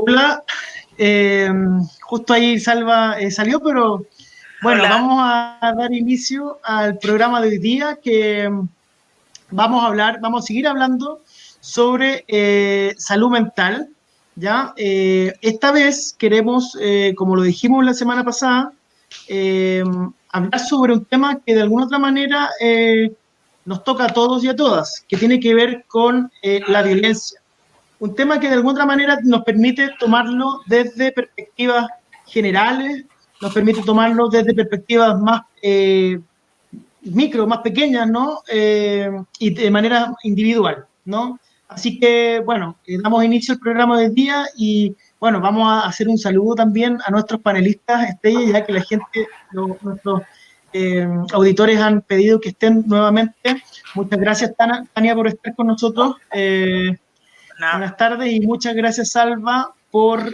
Hola, eh, justo ahí Salva salió, pero bueno, Hola. vamos a dar inicio al programa de hoy día que vamos a seguir hablando sobre salud mental, ¿ya? Esta vez queremos, como lo dijimos la semana pasada, eh, hablar sobre un tema que de alguna otra manera nos toca a todos y a todas, que tiene que ver con la violencia, un tema que de alguna otra manera nos permite tomarlo desde perspectivas generales, nos permite tomarlo desde perspectivas más micro, más pequeñas, ¿no? Y de manera individual, ¿no? Así que, bueno, damos inicio al programa del día y, bueno, vamos a hacer un saludo también a nuestros panelistas estrella, ya que la gente, nuestros auditores han pedido que estén nuevamente. Muchas gracias, Tania, por estar con nosotros. No, Buenas tardes y muchas gracias, Salva, por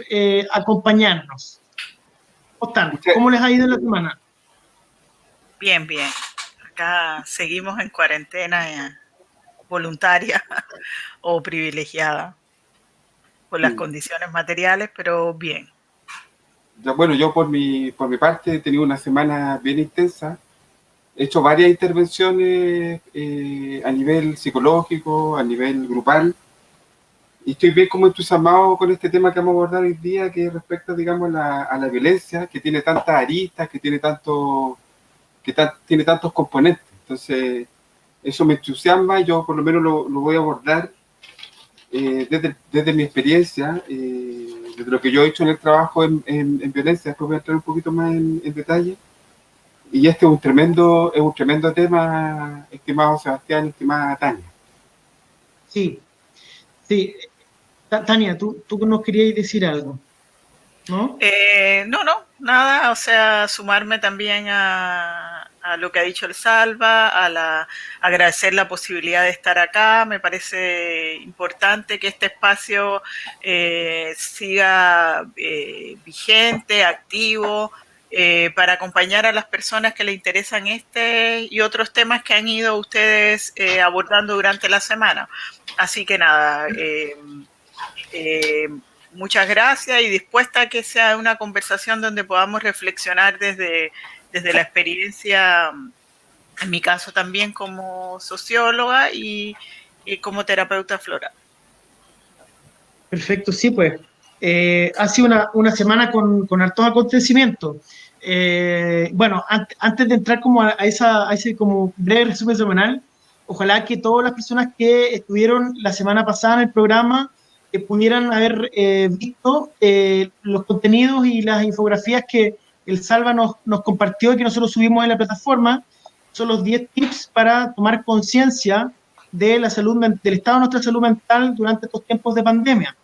acompañarnos. ¿Cómo están? Muchas, ¿Cómo les ha ido en la semana? bien, bien. Acá seguimos en cuarentena voluntaria o privilegiada por las sí. condiciones materiales, pero bien. Bueno, yo por mi parte he tenido una semana bien intensa. He hecho varias intervenciones a nivel psicológico, a nivel grupal, y estoy bien como entusiasmado con este tema que vamos a abordar hoy día, que respecta, digamos, a la violencia, que tiene tantas aristas, que tiene tiene tantos componentes. Entonces, eso me entusiasma. Yo por lo menos lo voy a abordar desde mi experiencia, desde lo que yo he hecho en el trabajo en violencia. Después voy a entrar un poquito más en detalle. Y este es un tremendo tema, estimado Sebastián, estimada Tania. Sí, sí. Tania, tú nos querías decir algo, ¿no? No, no, nada, o sea, sumarme también a lo que ha dicho el Salva, agradecer la posibilidad de estar acá. Me parece importante que este espacio siga vigente, activo, para acompañar a las personas que le interesan este y otros temas que han ido ustedes abordando durante la semana. Así que nada, eh, muchas gracias y dispuesta a que sea una conversación donde podamos reflexionar desde la experiencia, en mi caso también como socióloga y como terapeuta floral. Perfecto, sí, pues. Ha sido una semana con hartos acontecimientos. Bueno, antes de entrar como a ese como breve resumen semanal, ojalá que todas las personas que estuvieron la semana pasada en el programa pudieran haber visto los contenidos y las infografías que el Salva nos compartió y que nosotros subimos en la plataforma. Son los 10 tips para tomar conciencia de la salud, del estado de nuestra salud mental durante estos tiempos de pandemia.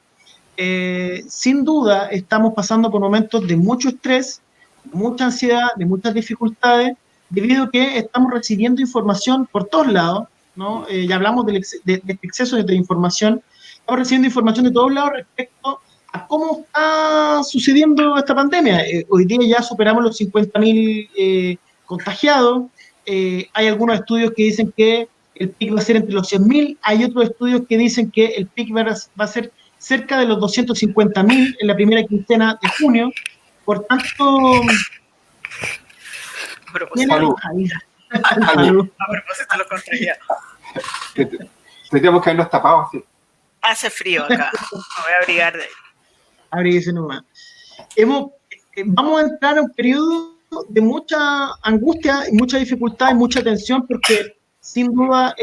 Sin duda estamos pasando por momentos de mucho estrés, de mucha ansiedad, de muchas dificultades, debido a que estamos recibiendo información por todos lados, ¿no? Ya hablamos de este exceso de información, estamos recibiendo información de todos lados respecto a cómo está sucediendo esta pandemia. Hoy día ya superamos los 50.000 contagiados, hay algunos estudios que dicen que el pic va a ser entre los 100.000, hay otros estudios que dicen que el pic va a ser cerca de los 250.000 en la primera quincena de junio. Por tanto, A propósito, tiene Salud, ahí, salud. salud. a propósito de los contagiados. Tendríamos que habernos tapado así. Hace frío acá, me voy a abrigar de ahí. Abrirse nomás. Hemos, vamos a entrar a un periodo de mucha angustia, y mucha dificultad y mucha tensión porque sin duda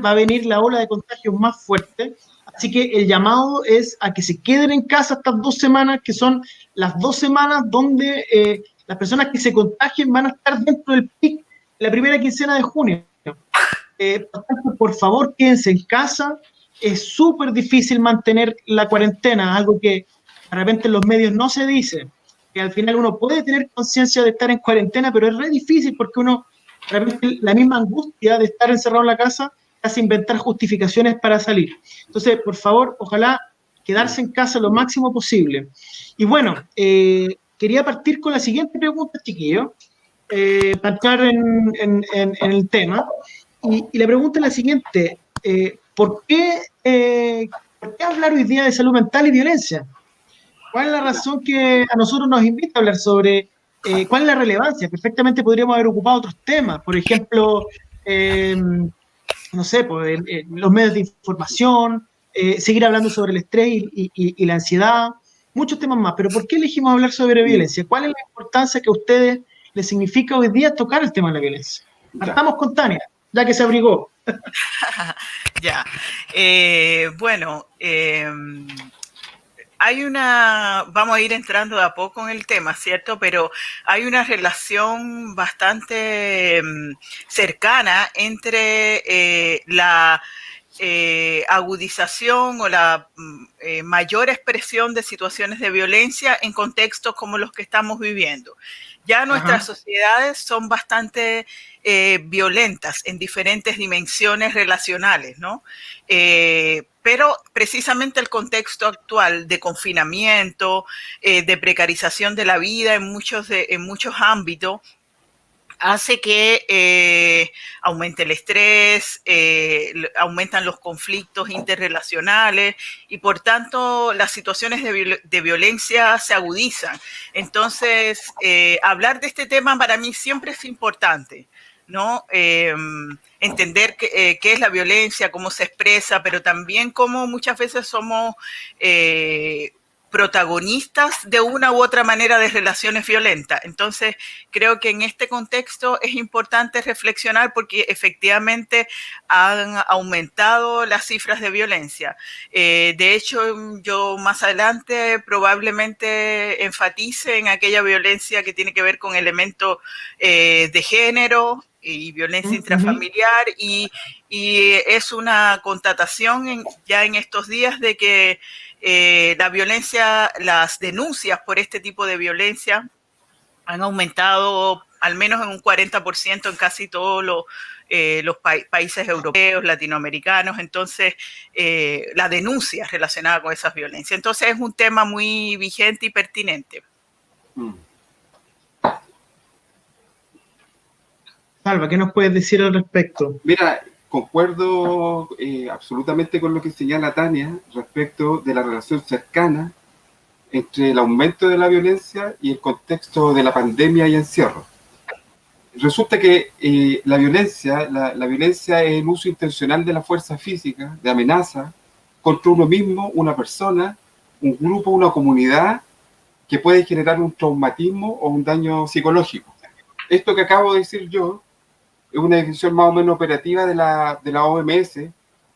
va a venir la ola de contagios más fuerte. Así que el llamado es a que se queden en casa estas 2 semanas, que son las 2 semanas donde las personas que se contagien van a estar dentro del pic la primera quincena de junio. Por tanto, por favor, quédense en casa. Es súper difícil mantener la cuarentena, algo que de repente en los medios no se dice, que al final uno puede tener conciencia de estar en cuarentena, pero es re difícil porque uno, de repente, la misma angustia de estar encerrado en la casa hace inventar justificaciones para salir. Entonces, por favor, ojalá quedarse en casa lo máximo posible. Y bueno, quería partir con la siguiente pregunta, chiquillos, para entrar en el tema. Y la pregunta es la siguiente, ¿por qué hablar hoy día de salud mental y violencia? ¿Cuál es la razón que a nosotros nos invita a hablar sobre cuál es la relevancia? Perfectamente podríamos haber ocupado otros temas, por ejemplo, no sé, pues, los medios de información, seguir hablando sobre el estrés y la ansiedad, muchos temas más. Pero ¿por qué elegimos hablar sobre violencia? ¿Cuál es la importancia que a ustedes les significa hoy día tocar el tema de la violencia? Partamos con Tania, ya que se abrigó. Ya. Bueno, vamos a ir entrando de a poco en el tema, ¿cierto? Pero hay una relación bastante cercana entre la agudización o la mayor expresión de situaciones de violencia en contextos como los que estamos viviendo. Ya nuestras sociedades son bastante violentas en diferentes dimensiones relacionales, ¿no? Pero precisamente el contexto actual de confinamiento, de precarización de la vida en muchos ámbitos, hace que aumente el estrés, aumentan los conflictos interrelacionales y por tanto las situaciones de violencia se agudizan. Entonces, hablar de este tema para mí siempre es importante, ¿no? Entender qué es la violencia, cómo se expresa, pero también cómo muchas veces somos protagonistas de una u otra manera de relaciones violentas. Entonces, creo que en este contexto es importante reflexionar porque efectivamente han aumentado las cifras de violencia. De hecho, yo más adelante probablemente enfatice en aquella violencia que tiene que ver con elementos de género y violencia intrafamiliar y es una constatación ya en estos días de que la violencia, las denuncias por este tipo de violencia han aumentado al menos en un 40% en casi todos los países europeos, latinoamericanos. Entonces, la denuncia relacionada con esas violencias. Entonces, es un tema muy vigente y pertinente. Salva, ¿qué nos puedes decir al respecto? Mira, concuerdo absolutamente con lo que señala Tania respecto de la relación cercana entre el aumento de la violencia y el contexto de la pandemia y encierro. Resulta que la violencia es el uso intencional de la fuerza física, de amenaza, contra uno mismo, una persona, un grupo, una comunidad, que puede generar un traumatismo o un daño psicológico. Esto que acabo de decir yo es una definición más o menos operativa de la OMS,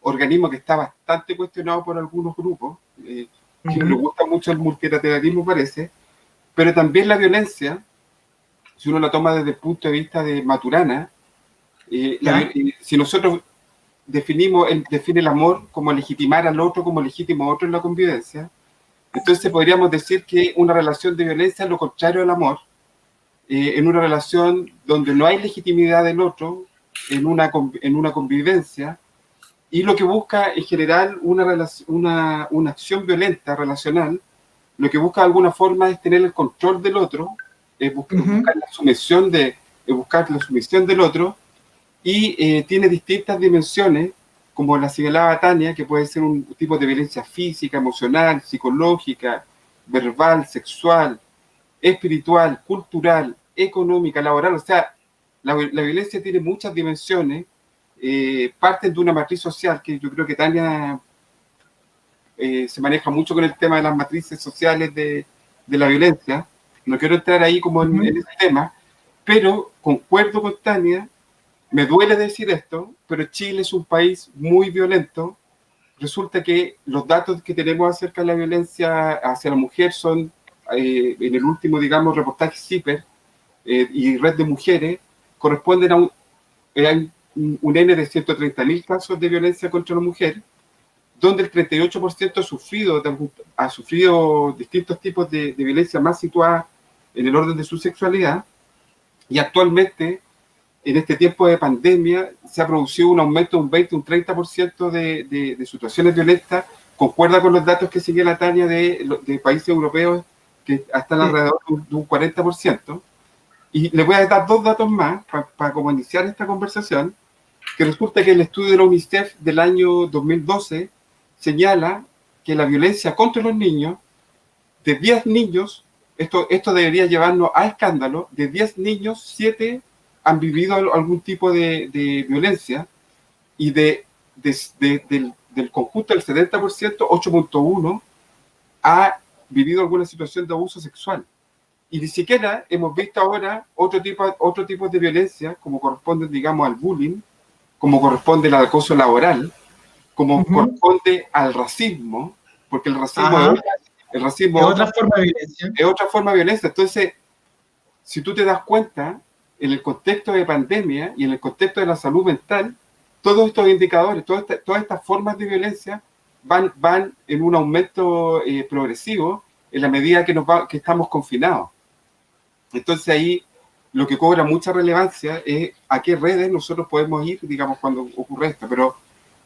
organismo que está bastante cuestionado por algunos grupos, que le gusta mucho el multilateralismo parece, pero también la violencia, si uno la toma desde el punto de vista de Maturana, si nosotros define el amor como legitimar al otro, como legítimo a otro en la convivencia, entonces podríamos decir que una relación de violencia es lo contrario al amor, en una relación donde no hay legitimidad del otro, en una convivencia, y lo que busca en general una acción violenta relacional, lo que busca de alguna forma es tener el control del otro, buscar la sumisión del otro, y tiene distintas dimensiones, como la señalaba Tania, que puede ser un tipo de violencia física, emocional, psicológica, verbal, sexual, espiritual, cultural, económica, laboral. O sea, la violencia tiene muchas dimensiones, parten de una matriz social, que yo creo que Tania se maneja mucho con el tema de las matrices sociales de la violencia. No quiero entrar ahí como en ese tema, pero concuerdo con Tania, me duele decir esto, pero Chile es un país muy violento. Resulta que los datos que tenemos acerca de la violencia hacia la mujer son, en el último, digamos, reportaje CIPER y Red de Mujeres, corresponden a un N de 130.000 casos de violencia contra la mujer, donde el 38% ha sufrido distintos tipos de violencia más situadas en el orden de su sexualidad, y actualmente, en este tiempo de pandemia, se ha producido un aumento de un 20, un 30% de situaciones violentas. Concuerda con los datos que señala Tania de países europeos que están alrededor de un 40%. Y le voy a dar dos datos más para como iniciar esta conversación, que resulta que el estudio de la UNICEF del año 2012 señala que la violencia contra los niños de 10 niños, esto debería llevarnos a escándalo, de 10 niños, 7 han vivido algún tipo de violencia, y del conjunto del 70%, 8.1 ha vivido alguna situación de abuso sexual. Y ni siquiera hemos visto ahora otro tipo de violencia, como corresponde, digamos, al bullying, como corresponde al acoso laboral, como corresponde al racismo, porque el racismo, es otra forma de violencia. Es otra forma de violencia. Entonces, si tú te das cuenta, en el contexto de pandemia y en el contexto de la salud mental, todos estos indicadores, todas estas formas de violencia van en un aumento progresivo en la medida que estamos confinados. Entonces ahí lo que cobra mucha relevancia es a qué redes nosotros podemos ir, digamos, cuando ocurre esto. Pero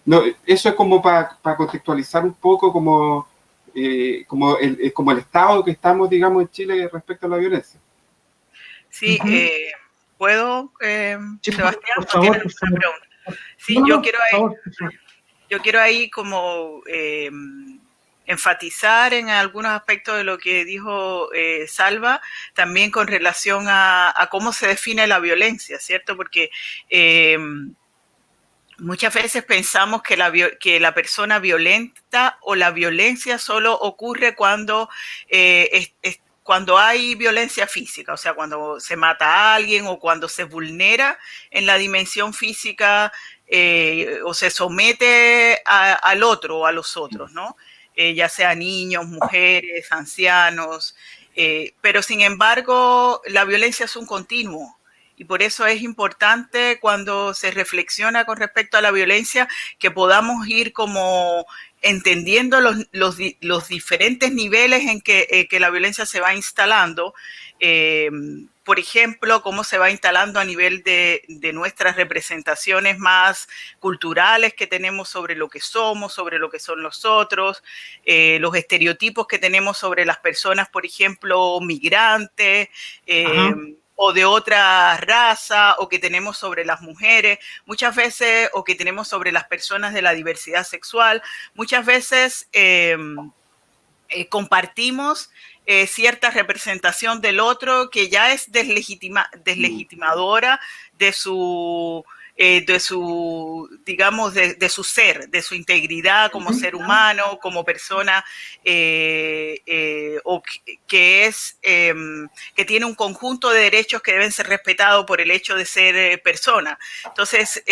no, eso es como para contextualizar un poco como el estado que estamos, digamos, en Chile respecto a la violencia. Sí, ¿puedo, Sí, Sebastián? por favor, por favor. Sí, no, yo quiero ahí como enfatizar en algunos aspectos de lo que dijo Salva, también con relación a cómo se define la violencia, ¿cierto? Porque muchas veces pensamos que la persona violenta o la violencia solo ocurre cuando cuando hay violencia física, o sea, cuando se mata a alguien o cuando se vulnera en la dimensión física o se somete al otro o a los otros, ¿no? Ya sea niños, mujeres, ancianos, pero sin embargo la violencia es un continuo. Y por eso es importante cuando se reflexiona con respecto a la violencia que podamos ir como entendiendo los diferentes niveles en que la violencia se va instalando. Por ejemplo, cómo se va instalando a nivel de nuestras representaciones más culturales que tenemos sobre lo que somos, sobre lo que son los otros, los estereotipos que tenemos sobre las personas, por ejemplo, migrantes, o de otra raza, o que tenemos sobre las mujeres, muchas veces, o que tenemos sobre las personas de la diversidad sexual, muchas veces compartimos cierta representación del otro que ya es deslegitimadora de su digamos, de su ser, de su integridad como ser humano, como persona, o que tiene un conjunto de derechos que deben ser respetados por el hecho de ser persona. Entonces,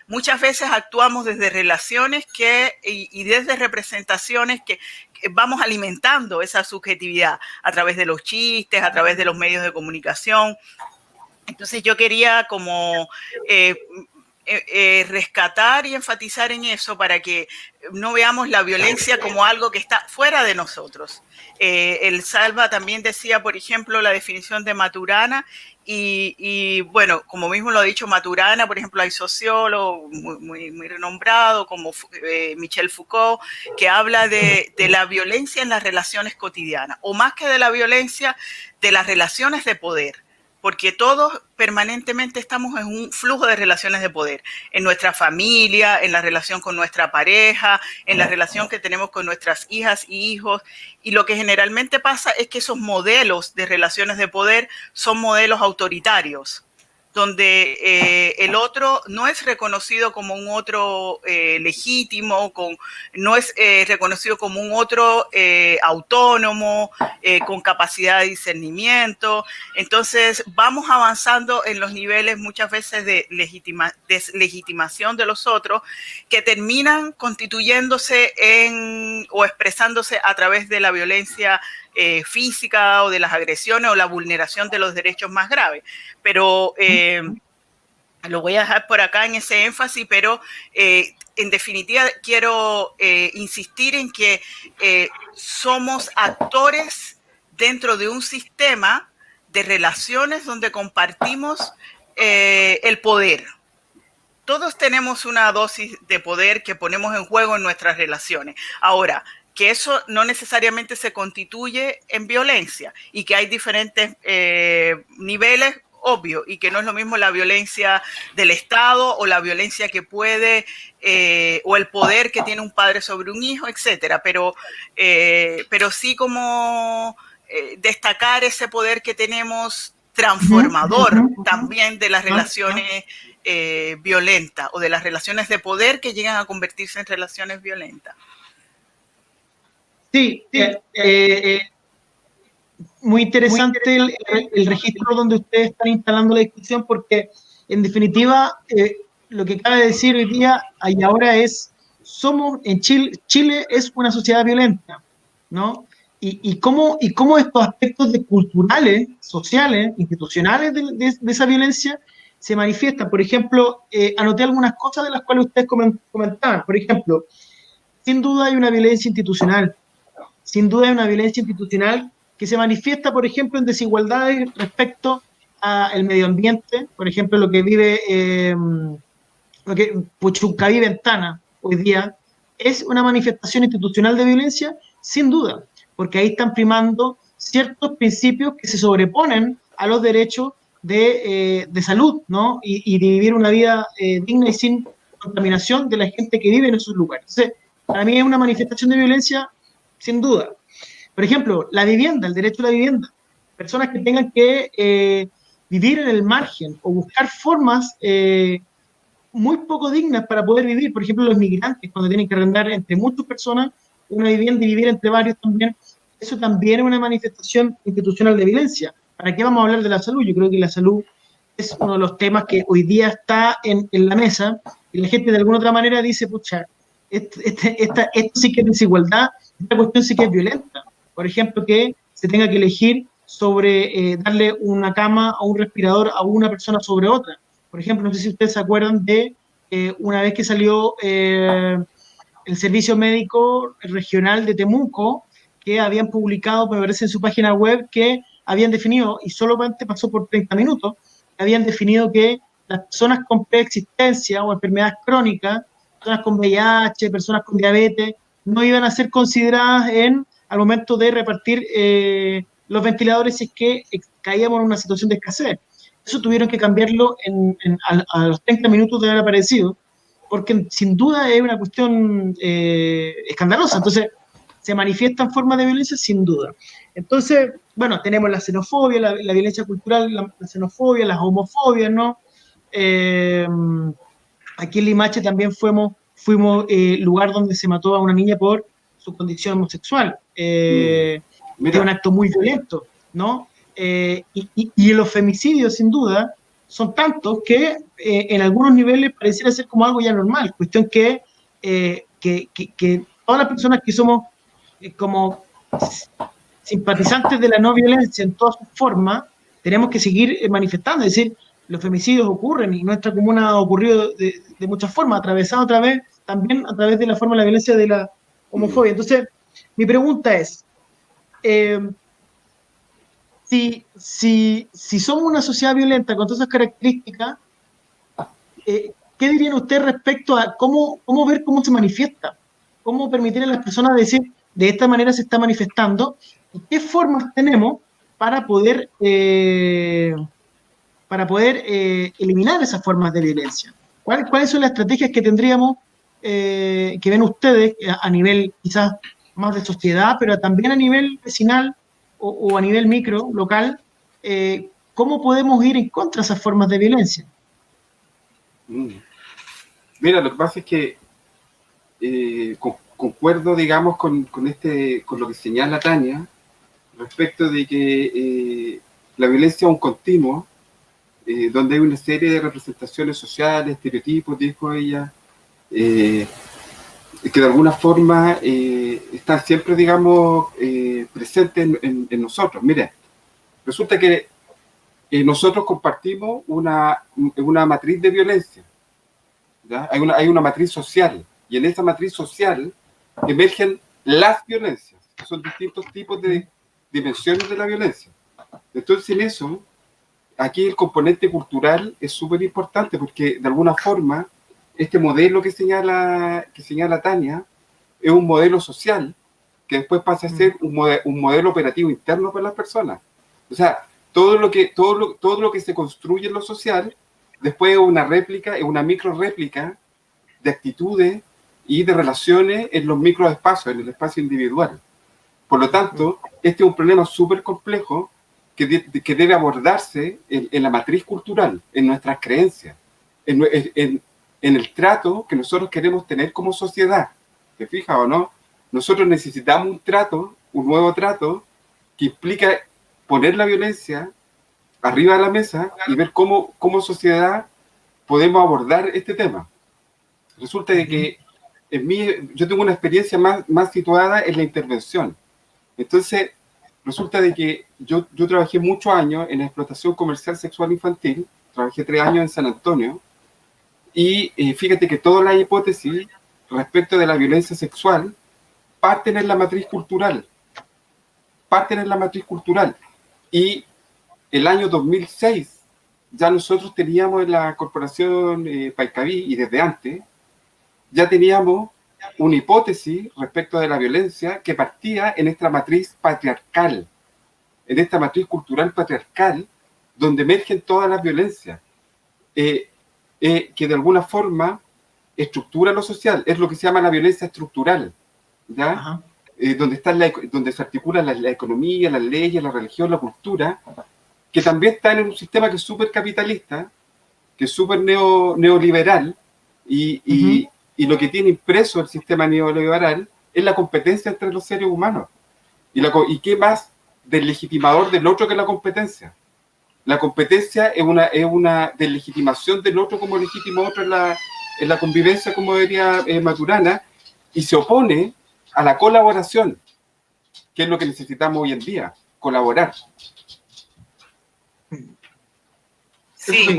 muchas veces actuamos desde relaciones y desde representaciones que vamos alimentando esa subjetividad a través de los chistes, a través de los medios de comunicación. Entonces yo quería como rescatar y enfatizar en eso para que no veamos la violencia como algo que está fuera de nosotros. El Salva también decía, por ejemplo, la definición de Maturana y bueno, como mismo lo ha dicho Maturana, por ejemplo, hay sociólogos muy renombrados como Michel Foucault, que habla de la violencia en las relaciones cotidianas, o más que de la violencia, de las relaciones de poder. Porque todos permanentemente estamos en un flujo de relaciones de poder, en nuestra familia, en la relación con nuestra pareja, en la relación que tenemos con nuestras hijas y hijos, y lo que generalmente pasa es que esos modelos de relaciones de poder son modelos autoritarios, donde el otro no es reconocido como un otro legítimo, no es reconocido como un otro autónomo, con capacidad de discernimiento. Entonces vamos avanzando en los niveles muchas veces de deslegitimación de los otros que terminan constituyéndose o expresándose a través de la violencia física o de las agresiones o la vulneración de los derechos más graves. Pero lo voy a dejar por acá en ese énfasis, pero en definitiva quiero insistir en que somos actores dentro de un sistema de relaciones donde compartimos el poder. Todos tenemos una dosis de poder que ponemos en juego en nuestras relaciones. Ahora, que eso no necesariamente se constituye en violencia y que hay diferentes niveles obvio, y que no es lo mismo la violencia del Estado o la violencia que puede, o el poder que tiene un padre sobre un hijo, etcétera, pero sí como destacar ese poder que tenemos transformador también de las relaciones violentas o de las relaciones de poder que llegan a convertirse en relaciones violentas. Sí, muy interesante el registro donde ustedes están instalando la discusión, porque en definitiva lo que cabe decir hoy día y ahora es, somos en Chile es una sociedad violenta, ¿no? Y cómo estos aspectos culturales, sociales, institucionales de esa violencia se manifiestan. Por ejemplo, anoté algunas cosas de las cuales ustedes comentaban. Por ejemplo, sin duda hay una violencia institucional. Sin duda hay una violencia institucional que se manifiesta, por ejemplo, en desigualdades respecto al medio ambiente, por ejemplo, lo que vive Puchuncaví Ventana hoy día, es una manifestación institucional de violencia, sin duda, porque ahí están primando ciertos principios que se sobreponen a los derechos de salud, ¿no? Y de vivir una vida digna y sin contaminación de la gente que vive en esos lugares. Entonces, para mí es una manifestación de violencia, sin duda. Por ejemplo, la vivienda, el derecho a la vivienda. Personas que tengan que vivir en el margen o buscar formas muy poco dignas para poder vivir. Por ejemplo, los migrantes, cuando tienen que arrendar entre muchas personas una vivienda y vivir entre varios también. Eso también es una manifestación institucional de violencia. ¿Para qué vamos a hablar de la salud? Yo creo que la salud es uno de los temas que hoy día está en la mesa y la gente de alguna otra manera dice, pucha, esto sí que es desigualdad, esta cuestión sí que es violenta. Por ejemplo, que se tenga que elegir sobre darle una cama o un respirador a una persona sobre otra. Por ejemplo, no sé si ustedes se acuerdan de una vez que salió el Servicio Médico Regional de Temuco, que habían publicado, me parece, en su página web, que habían definido, y solamente pasó por 30 minutos, habían definido que las personas con preexistencia o enfermedades crónicas, personas con VIH, personas con diabetes, no iban a ser consideradas al momento de repartir los ventiladores si es que caíamos en una situación de escasez. Eso tuvieron que cambiarlo a los 30 minutos de haber aparecido, porque sin duda es una cuestión escandalosa. Entonces, se manifiestan formas de violencia sin duda. Entonces, bueno, tenemos la xenofobia, la violencia cultural, la xenofobia, las homofobias, ¿no? Aquí en Limache también fuimos lugar donde se mató a una niña por su condición homosexual. Es un acto muy violento, ¿no? Y los femicidios, sin duda, son tantos que en algunos niveles pareciera ser como algo ya normal. Cuestión que todas las personas que somos como simpatizantes de la no violencia en todas sus formas, tenemos que seguir manifestando. Es decir, los femicidios ocurren y nuestra comuna ha ocurrido de muchas formas, atravesado también a través de la forma de la violencia de la homofobia. Entonces, mi pregunta es, si somos una sociedad violenta con todas esas características, ¿qué dirían ustedes respecto a cómo ver cómo se manifiesta? ¿Cómo permitir a las personas decir, de esta manera se está manifestando? ¿Y qué formas tenemos para poder eliminar esas formas de violencia? ¿Cuáles son las estrategias que tendríamos, que ven ustedes a nivel quizás más de sociedad, pero también a nivel vecinal o a nivel micro, local? ¿Cómo podemos ir en contra de esas formas de violencia? Mira, lo que pasa es que concuerdo, digamos, con lo que señala Tania, respecto de que la violencia es un continuo, donde hay una serie de representaciones sociales, estereotipos, dijo ella, que de alguna forma están siempre, digamos, presentes en nosotros. Mira, resulta que nosotros compartimos una matriz de violencia, ¿ya? Hay una matriz social, y en esa matriz social emergen las violencias, que son distintos tipos de dimensiones de la violencia. Entonces, en eso, aquí el componente cultural es súper importante, porque de alguna forma este modelo que señala Tania es un modelo social que después pasa a ser un modelo operativo interno para las personas. O sea, todo lo que se construye en lo social, después es una réplica, es una micro réplica de actitudes y de relaciones en los microespacios, en el espacio individual. Por lo tanto, este es un problema súper complejo que debe abordarse en la matriz cultural, en nuestras creencias, en el trato que nosotros queremos tener como sociedad. ¿Te fijas o no? Nosotros necesitamos un trato, un nuevo trato, que implica poner la violencia arriba de la mesa y ver cómo sociedad podemos abordar este tema. Resulta de que yo tengo una experiencia más situada en la intervención. Entonces, resulta de que yo trabajé muchos años en la explotación comercial sexual infantil, trabajé 3 años en San Antonio, y fíjate que todas las hipótesis respecto de la violencia sexual parten en la matriz cultural. Y el año 2006 ya nosotros teníamos en la corporación Paicaví, y desde antes, ya teníamos una hipótesis respecto de la violencia que partía en esta matriz patriarcal, en esta matriz cultural patriarcal, donde emergen todas las violencias, que de alguna forma estructura lo social, es lo que se llama la violencia estructural, ¿ya? Donde se articula la economía, las leyes, la religión, la cultura, que también está en un sistema que es súper capitalista, que es súper neoliberal, y lo que tiene impreso el sistema neoliberal es la competencia entre los seres humanos. ¿Y qué más deslegitimador del otro que la competencia? La competencia es una deslegitimación del otro como legítimo otro en la convivencia, como diría Maturana, y se opone a la colaboración, que es lo que necesitamos hoy en día, colaborar. Sí,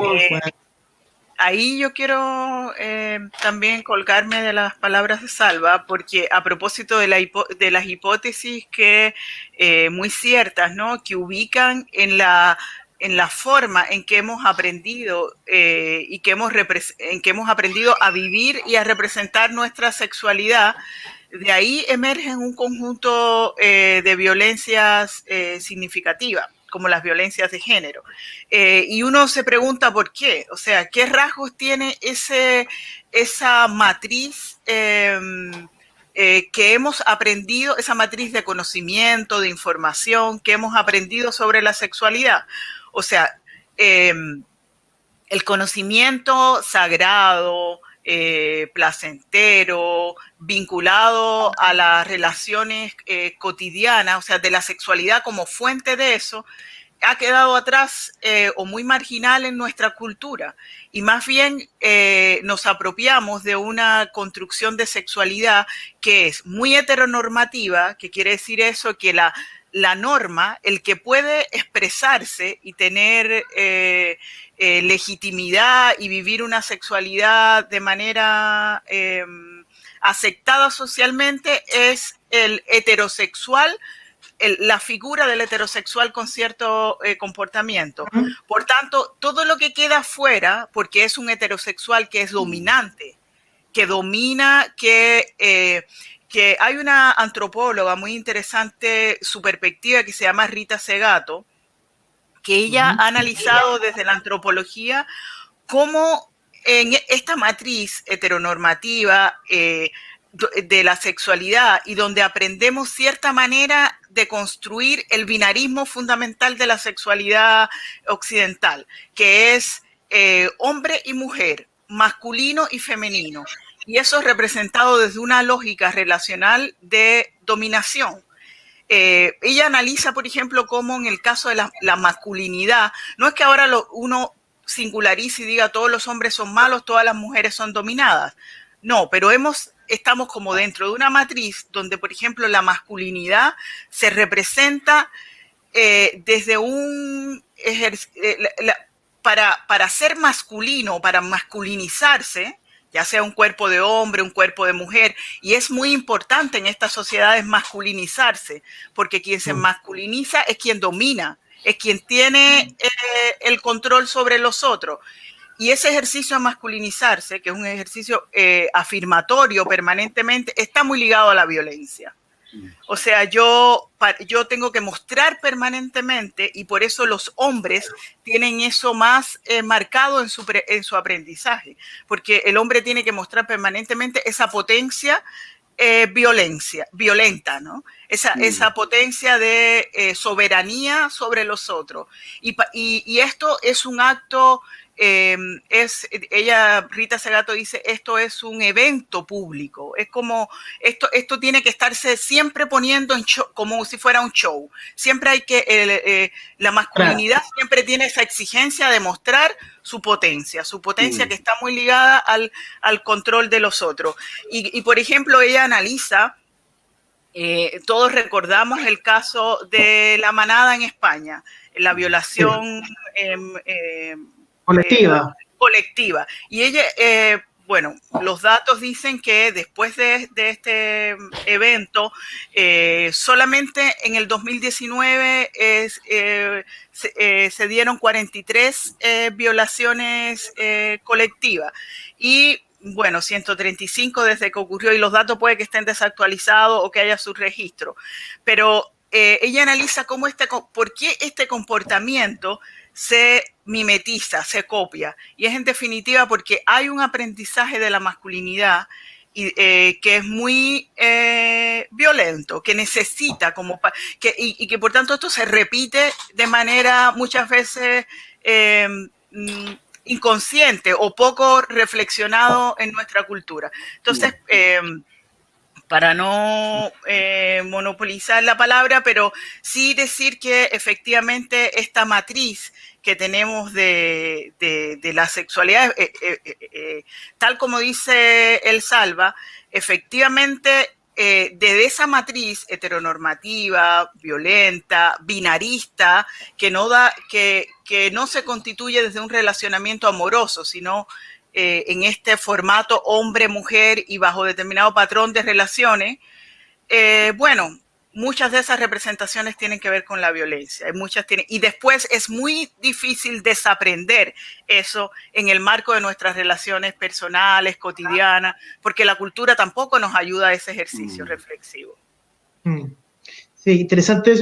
ahí yo quiero también colgarme de las palabras de Salva, porque a propósito de las hipótesis que muy ciertas, ¿no? Que ubican en la forma en que hemos aprendido en que hemos aprendido a vivir y a representar nuestra sexualidad. De ahí emergen un conjunto de violencias significativas, como las violencias de género. Y uno se pregunta por qué, o sea, ¿qué rasgos tiene esa matriz que hemos aprendido, esa matriz de conocimiento, de información que hemos aprendido sobre la sexualidad? O sea, el conocimiento sagrado, placentero, vinculado a las relaciones cotidianas, o sea, de la sexualidad como fuente de eso, ha quedado atrás o muy marginal en nuestra cultura, y más bien nos apropiamos de una construcción de sexualidad que es muy heteronormativa, que quiere decir eso, que la norma, el que puede expresarse y tener legitimidad y vivir una sexualidad de manera aceptada socialmente, es el heterosexual, la figura del heterosexual con cierto comportamiento. Por tanto, todo lo que queda fuera, porque es un heterosexual que es dominante, que domina, que hay una antropóloga muy interesante, su perspectiva, que se llama Rita Segato, que ella ha analizado desde la antropología cómo en esta matriz heteronormativa de la sexualidad, y donde aprendemos cierta manera de construir el binarismo fundamental de la sexualidad occidental, que es hombre y mujer, masculino y femenino, y eso es representado desde una lógica relacional de dominación. Ella analiza, por ejemplo, cómo en el caso de la masculinidad, no es que ahora uno singularice y diga todos los hombres son malos, todas las mujeres son dominadas. No, pero estamos como dentro de una matriz donde, por ejemplo, la masculinidad se representa desde un para ser masculino, para masculinizarse, ya sea un cuerpo de hombre, un cuerpo de mujer, y es muy importante en estas sociedades masculinizarse, porque quien se masculiniza es quien domina, es quien tiene el control sobre los otros. Y ese ejercicio de masculinizarse, que es un ejercicio afirmatorio permanentemente, está muy ligado a la violencia. O sea, yo tengo que mostrar permanentemente y por eso los hombres tienen eso más marcado en su aprendizaje, porque el hombre tiene que mostrar permanentemente esa potencia violenta, ¿no? Esa potencia de soberanía sobre los otros. Y esto es un acto, Rita Segato dice, esto es un evento público, es como, esto tiene que estarse siempre poniendo en show, como si fuera un show. Siempre hay que, la masculinidad siempre tiene esa exigencia de mostrar su potencia que está muy ligada al control de los otros. Y por ejemplo, ella analiza, todos recordamos el caso de la manada en España, la violación colectiva. Y ella, bueno, los datos dicen que después de este evento, solamente en el 2019 se dieron 43 violaciones colectivas y, bueno, 135 desde que ocurrió, y los datos puede que estén desactualizados o que haya subregistro. Pero ella analiza por qué este comportamiento se mimetiza, se copia, y es en definitiva porque hay un aprendizaje de la masculinidad que es muy violento, que necesita y que por tanto esto se repite de manera muchas veces inconsciente o poco reflexionado en nuestra cultura. Entonces, para no monopolizar la palabra, pero sí decir que efectivamente esta matriz que tenemos de la sexualidad, tal como dice el Salva, efectivamente desde esa matriz heteronormativa, violenta, binarista, que no se constituye desde un relacionamiento amoroso, sino en este formato hombre-mujer y bajo determinado patrón de relaciones, bueno, muchas de esas representaciones tienen que ver con la violencia. Y después es muy difícil desaprender eso en el marco de nuestras relaciones personales, cotidianas, porque la cultura tampoco nos ayuda a ese ejercicio reflexivo. Sí, interesante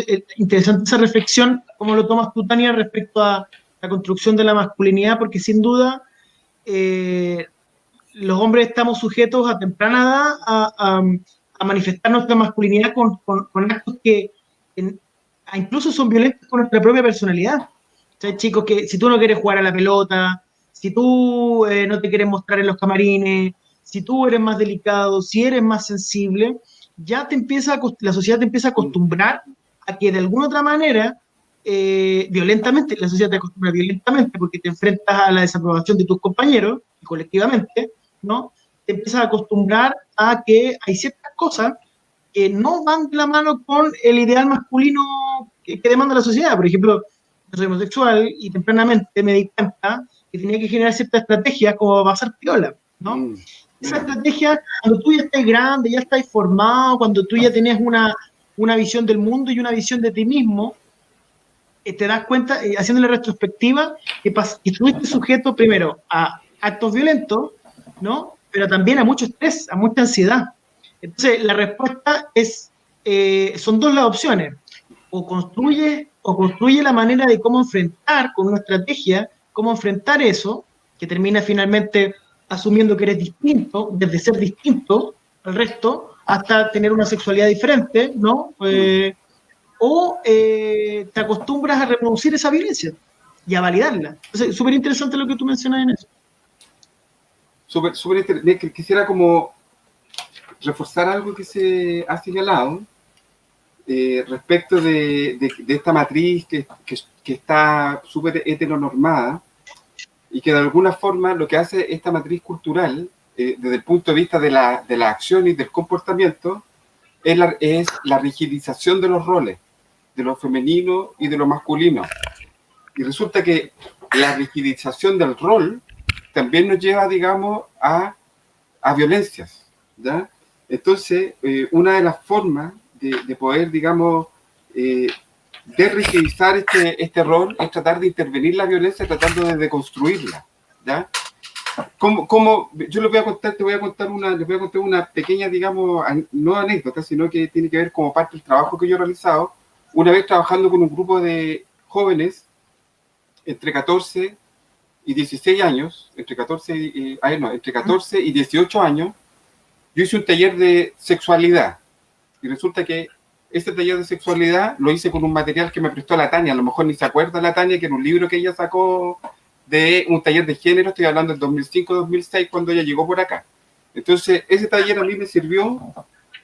esa reflexión, cómo lo tomas tú, Tania, respecto a la construcción de la masculinidad, porque sin duda los hombres estamos sujetos a temprana edad a manifestar nuestra masculinidad con actos que incluso son violentos con nuestra propia personalidad. O sea, chicos, que si tú no quieres jugar a la pelota, si tú no te quieres mostrar en los camarines, si tú eres más delicado, si eres más sensible, ya la sociedad te empieza a acostumbrar a que de alguna otra manera, violentamente, la sociedad te acostumbra violentamente porque te enfrentas a la desaprobación de tus compañeros, colectivamente, ¿no? Te empiezas a acostumbrar a que hay ciertas cosas que no van de la mano con el ideal masculino que demanda la sociedad. Por ejemplo, yo soy homosexual y tempranamente me di cuenta que tenía que generar ciertas estrategias como pasar piola, ¿no? Esa estrategia, cuando tú ya estás grande, ya estás formado, cuando tú ya tienes una visión del mundo y una visión de ti mismo, te das cuenta, haciendo la retrospectiva, que estuviste sujeto primero a actos violentos, ¿no? Pero también a mucho estrés, a mucha ansiedad. Entonces, la respuesta son dos las opciones. O construye la manera de cómo enfrentar, con una estrategia, cómo enfrentar eso, que termina finalmente asumiendo que eres distinto, desde ser distinto al resto, hasta tener una sexualidad diferente, ¿no? O te acostumbras a reproducir esa violencia y a validarla. Entonces, súper interesante lo que tú mencionas en eso. Súper interesante. Quisiera como reforzar algo que se ha señalado respecto de esta matriz que está súper heteronormada y que de alguna forma lo que hace esta matriz cultural desde el punto de vista de la acción y del comportamiento es la rigidización de los roles, de lo femenino y de lo masculino. Y resulta que la rigidización del rol también nos lleva, digamos, a violencias, ¿ya? Entonces, una de las formas de poder, digamos, desrigidizar este rol es tratar de intervenir la violencia tratando de deconstruirla, ¿ya? yo les voy a contar, les voy a contar una pequeña, digamos, no anécdota, sino que tiene que ver como parte del trabajo que yo he realizado, una vez trabajando con un grupo de jóvenes entre 14 y 16 años, entre 14 y 18 años. Yo hice un taller de sexualidad y resulta que este taller de sexualidad lo hice con un material que me prestó la Tania, a lo mejor ni se acuerda la Tania, que era un libro que ella sacó de un taller de género, estoy hablando del 2005-2006, cuando ella llegó por acá. Entonces, ese taller a mí me sirvió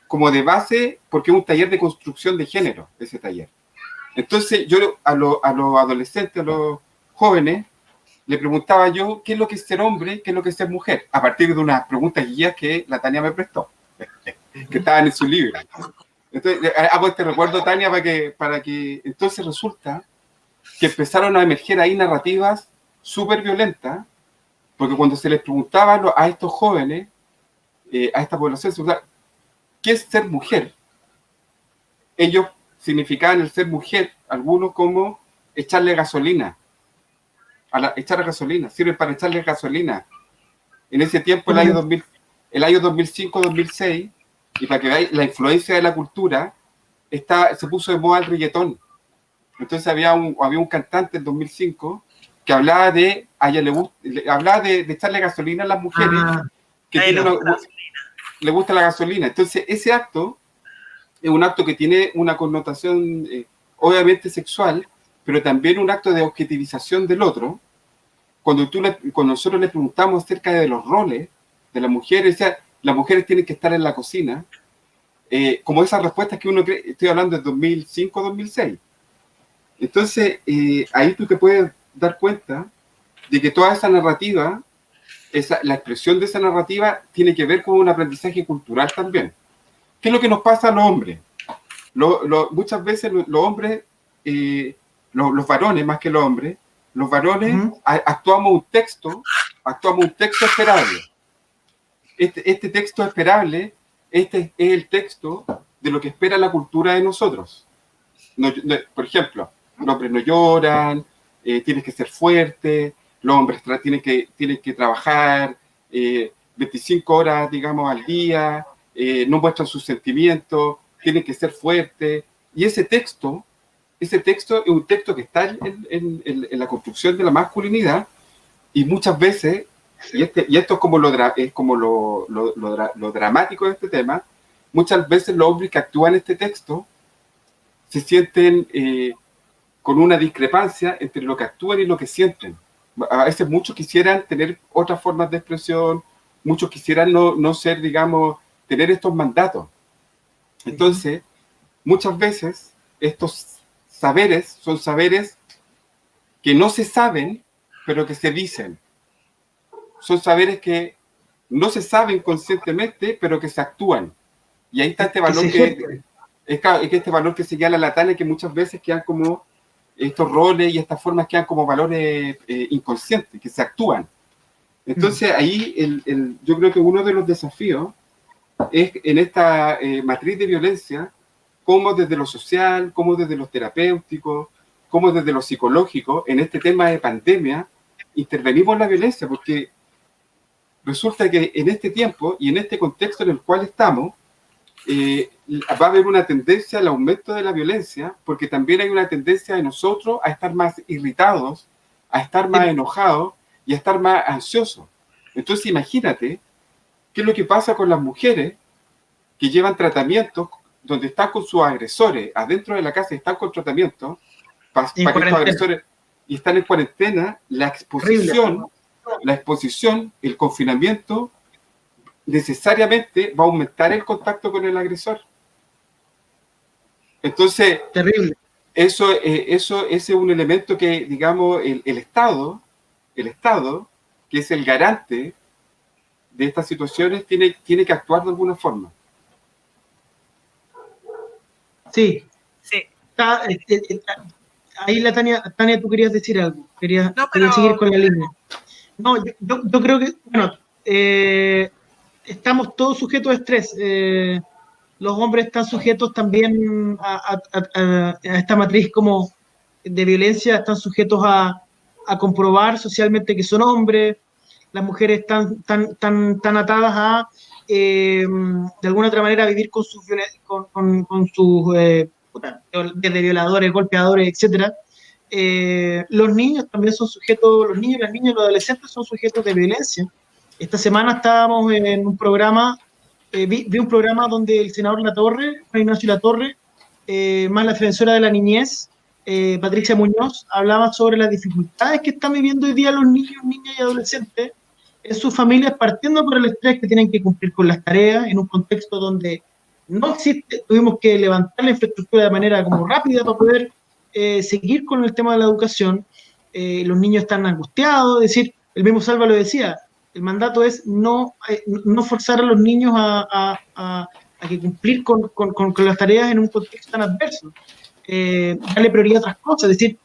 como de base, porque es un taller de construcción de género, ese taller. Entonces, yo a los adolescentes, a los jóvenes, le preguntaba yo qué es lo que es ser hombre, qué es lo que es ser mujer, a partir de unas preguntas guías que la Tania me prestó, que estaban en su libro. Entonces, hago este recuerdo, Tania, para que entonces resulta que empezaron a emerger ahí narrativas súper violentas, porque cuando se les preguntaba a estos jóvenes, a esta población, ¿qué es ser mujer? Ellos significaban el ser mujer, algunos como echarle gasolina, echar gasolina, sirve para echarle gasolina. En ese tiempo, el año 2005-2006, y para que veáis la influencia de la cultura, se puso de moda el reggaetón. Entonces había un cantante en 2005 que hablaba de, hablaba de echarle gasolina a las mujeres, que le gusta la gasolina. Entonces ese acto es un acto que tiene una connotación obviamente sexual, pero también un acto de objetivización del otro. Cuando nosotros le preguntamos acerca de los roles de las mujeres, o sea, las mujeres tienen que estar en la cocina, como esas respuestas que uno cree, estoy hablando de 2005-2006. Entonces, ahí tú te puedes dar cuenta de que toda esa narrativa, la expresión de esa narrativa tiene que ver con un aprendizaje cultural también. ¿Qué es lo que nos pasa a los hombres? Muchas veces los hombres, los varones más que los hombres, los varones actuamos un texto esperable. Este texto esperable, este es el texto de lo que espera la cultura de nosotros. Por ejemplo, los hombres no lloran, tienes que ser fuerte, los hombres tienen que trabajar 25 horas, digamos, al día, no muestran sus sentimientos, tienen que ser fuertes. Y ese texto es un texto que está en la construcción de la masculinidad, y muchas veces, y esto es como lo dramático de este tema, muchas veces los hombres que actúan este texto se sienten con una discrepancia entre lo que actúan y lo que sienten. A veces muchos quisieran tener otras formas de expresión, muchos quisieran no ser, digamos, tener estos mandatos. Entonces, muchas veces estos saberes son saberes que no se saben, pero que se dicen. Son saberes que no se saben conscientemente, pero que se actúan. Y ahí está este valor este valor que señala la Tania, que muchas veces quedan como estos roles y estas formas quedan como valores inconscientes, que se actúan. Entonces ahí yo creo que uno de los desafíos es en esta matriz de violencia, cómo desde lo social, cómo desde lo terapéutico, cómo desde lo psicológico, en este tema de pandemia, intervenimos en la violencia, porque resulta que en este tiempo y en este contexto en el cual estamos, va a haber una tendencia al aumento de la violencia, porque también hay una tendencia de nosotros a estar más irritados, a estar más enojados y a estar más ansiosos. Entonces imagínate qué es lo que pasa con las mujeres que llevan tratamientos, donde están con sus agresores adentro de la casa y están con tratamiento para que estos agresores y están en cuarentena. La exposición, el confinamiento necesariamente va a aumentar el contacto con el agresor. Entonces, terrible. Eso es un elemento que, digamos, el Estado, que es el garante de estas situaciones, tiene que actuar de alguna forma. Sí. Ahí la Tania, tú querías decir algo, querías seguir con la línea. No, yo creo que, bueno, estamos todos sujetos a estrés. Los hombres están sujetos también a esta matriz como de violencia, están sujetos a comprobar socialmente que son hombres, las mujeres tan atadas a, de alguna otra manera, vivir con sus, desde violadores, golpeadores, etcétera. Los niños también son sujetos, los niños, las niñas y los adolescentes son sujetos de violencia. Esta semana estábamos en un programa, vi un programa donde el senador Latorre, Juan Ignacio Latorre, más la defensora de la niñez, Patricia Muñoz, hablaba sobre las dificultades que están viviendo hoy día los niños, niñas y adolescentes en sus familias, partiendo por el estrés que tienen que cumplir con las tareas, en un contexto donde no existe, tuvimos que levantar la infraestructura de manera como rápida para poder seguir con el tema de la educación. Los niños están angustiados, es decir, el mismo Salva lo decía, el mandato es no forzar a los niños a que cumplir con las tareas en un contexto tan adverso. Darle prioridad a otras cosas, es decir,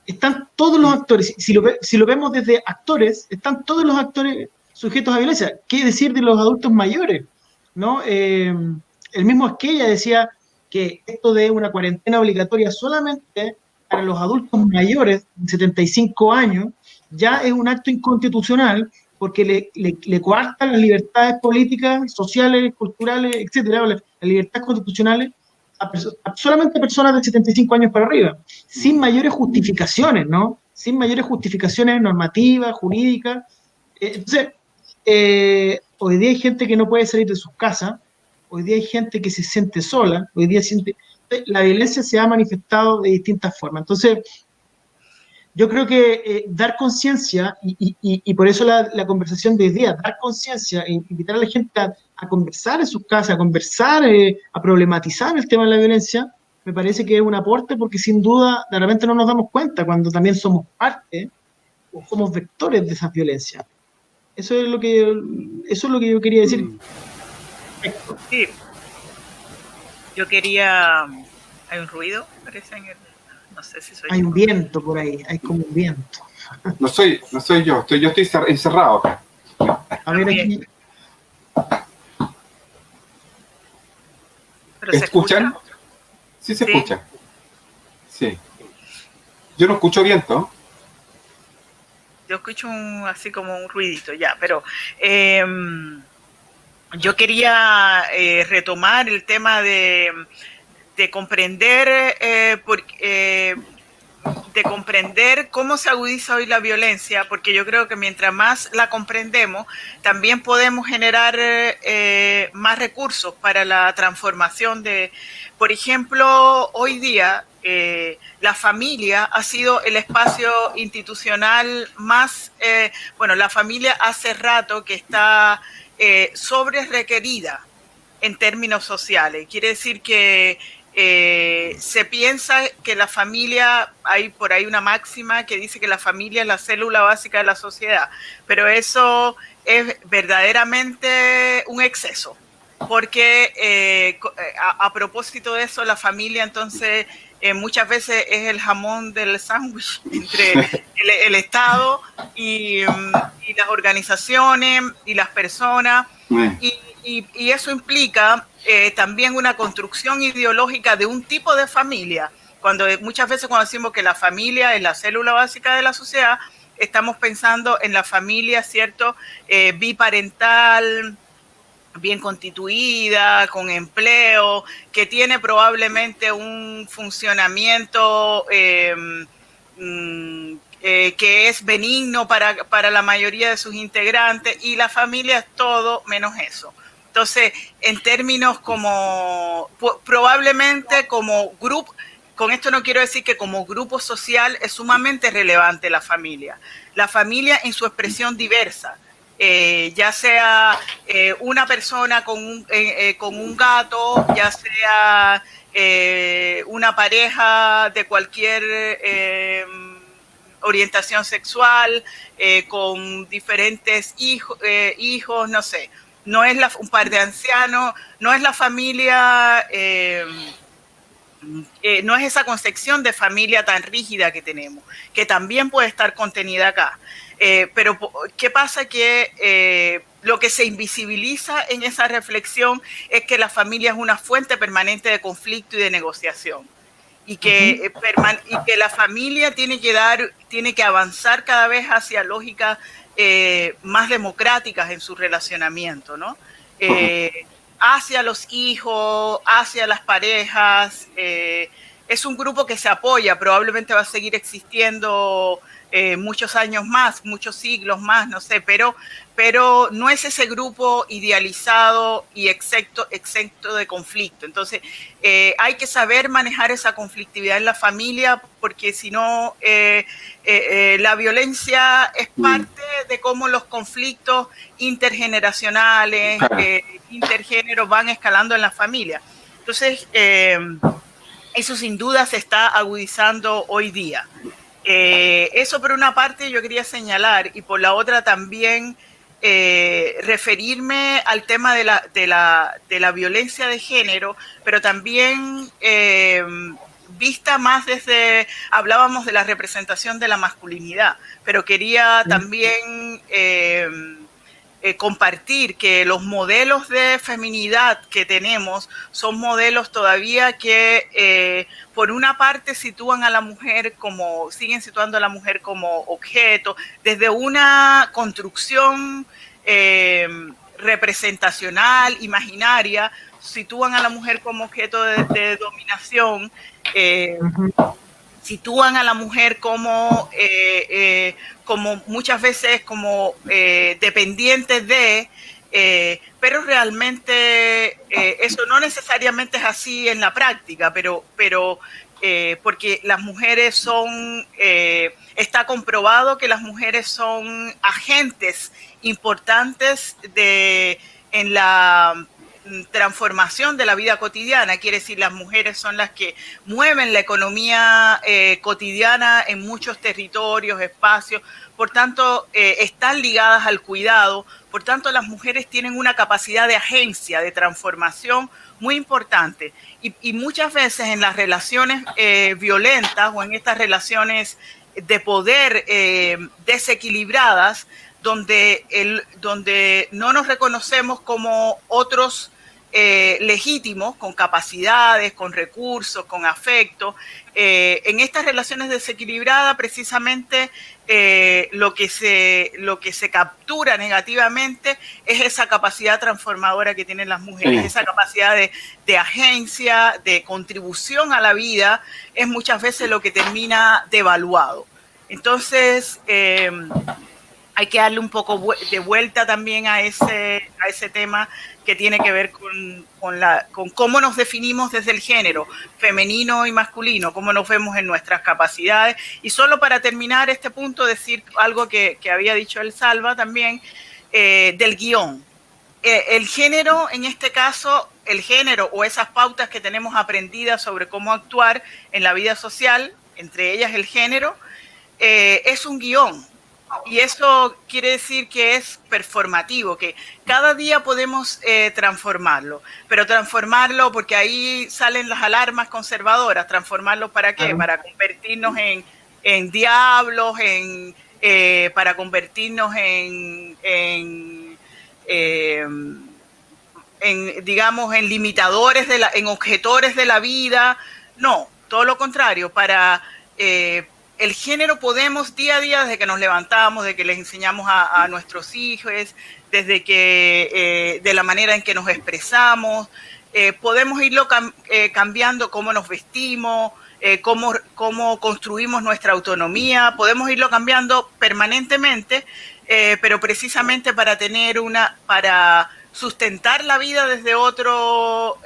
están todos los actores, si lo vemos desde actores, están todos los actores sujetos a violencia. ¿Qué decir de los adultos mayores? ¿No? El mismo Esquella decía que esto de una cuarentena obligatoria solamente para los adultos mayores de 75 años ya es un acto inconstitucional porque le coarta las libertades políticas, sociales, culturales, etcétera, las libertades constitucionales solamente a personas de 75 años para arriba, sin mayores justificaciones, ¿no? Sin mayores justificaciones normativas, jurídicas. Entonces, hoy día hay gente que no puede salir de sus casas, hoy día hay gente que se siente sola, hoy día la violencia se ha manifestado de distintas formas. Entonces, yo creo que dar conciencia, y por eso la conversación de hoy día, dar conciencia, invitar a la gente a conversar en sus casas, a conversar, a problematizar el tema de la violencia, me parece que es un aporte porque sin duda de repente no nos damos cuenta cuando también somos parte o somos vectores de esas violencias. Eso es lo que yo quería decir. Sí. Yo quería... ¿Hay un ruido? Parece en el... No sé si soy hay un viento por ahí, hay como un viento. No soy yo, yo estoy encerrado acá. A ver aquí. ¿Escuchan? Sí, se escucha. Sí. Yo no escucho viento. Yo escucho así como un ruidito ya, pero yo quería retomar el tema de comprender de comprender cómo se agudiza hoy la violencia, porque yo creo que mientras más la comprendemos, también podemos generar más recursos para la transformación de, por ejemplo, hoy día la familia ha sido el espacio institucional más, la familia hace rato que está sobre requerida en términos sociales. Quiere decir que se piensa que la familia, hay por ahí una máxima que dice que la familia es la célula básica de la sociedad, pero eso es verdaderamente un exceso, porque a propósito de eso, la familia entonces muchas veces es el jamón del sándwich entre el Estado y las organizaciones y las personas, y eso implica también una construcción ideológica de un tipo de familia. Muchas veces cuando decimos que la familia es la célula básica de la sociedad, estamos pensando en la familia, ¿cierto? Biparental, bien constituida, con empleo, que tiene probablemente un funcionamiento que es benigno para la mayoría de sus integrantes, y la familia es todo menos eso. Entonces, en términos como, probablemente como grupo, con esto no quiero decir que como grupo social es sumamente relevante la familia. La familia en su expresión diversa, ya sea una persona con un gato, ya sea una pareja de cualquier orientación sexual, con diferentes hijos, no sé. No es un par de ancianos, no es la familia, no es esa concepción de familia tan rígida que tenemos, que también puede estar contenida acá. Pero ¿qué pasa? Que lo que se invisibiliza en esa reflexión es que la familia es una fuente permanente de conflicto y de negociación. Y que, y que la familia tiene que avanzar cada vez hacia lógicas más democráticas en su relacionamiento, ¿no? Hacia los hijos, hacia las parejas. Es un grupo que se apoya, probablemente va a seguir existiendo muchos años más, muchos siglos más, no sé, pero no es ese grupo idealizado y exento de conflicto. Entonces, hay que saber manejar esa conflictividad en la familia, porque si no, la violencia es parte de cómo los conflictos intergeneracionales, intergéneros van escalando en la familia. Entonces, eso sin duda se está agudizando hoy día. Eso por una parte yo quería señalar, y por la otra también referirme al tema de la violencia de género, pero también vista más desde, hablábamos de la representación de la masculinidad, pero quería también compartir que los modelos de feminidad que tenemos son modelos todavía que por una parte sitúan a la mujer como, siguen situando a la mujer como objeto, desde una construcción representacional, imaginaria, sitúan a la mujer como objeto de dominación, sitúan a la mujer como muchas veces como dependiente de, pero realmente eso no necesariamente es así en la práctica, pero porque las mujeres son, está comprobado que las mujeres son agentes importantes en la transformación de la vida cotidiana. Quiere decir, las mujeres son las que mueven la economía cotidiana en muchos territorios, espacios, por tanto están ligadas al cuidado, por tanto las mujeres tienen una capacidad de agencia, de transformación muy importante, y muchas veces en las relaciones violentas o en estas relaciones de poder desequilibradas, donde no nos reconocemos como otros legítimos, con capacidades, con recursos, con afecto. En estas relaciones desequilibradas, precisamente lo que se captura negativamente es esa capacidad transformadora que tienen las mujeres, esa capacidad de agencia, de contribución a la vida, es muchas veces lo que termina devaluado. Entonces, hay que darle un poco de vuelta también a ese tema que tiene que ver con cómo nos definimos desde el género, femenino y masculino, cómo nos vemos en nuestras capacidades. Y solo para terminar este punto, decir algo que había dicho el Salva también, del guión. El género, en este caso, el género o esas pautas que tenemos aprendidas sobre cómo actuar en la vida social, entre ellas el género, es un guión. Y eso quiere decir que es performativo, que cada día podemos transformarlo, pero transformarlo porque ahí salen las alarmas conservadoras. ¿Transformarlo para qué? Para convertirnos en diablos, para convertirnos digamos, en limitadores, en objetores de la vida. No, todo lo contrario, para... el género podemos día a día, desde que nos levantamos, de que les enseñamos a nuestros hijos, desde que de la manera en que nos expresamos, podemos irlo cambiando cómo nos vestimos, cómo construimos nuestra autonomía, podemos irlo cambiando permanentemente, pero precisamente para para sustentar la vida desde otro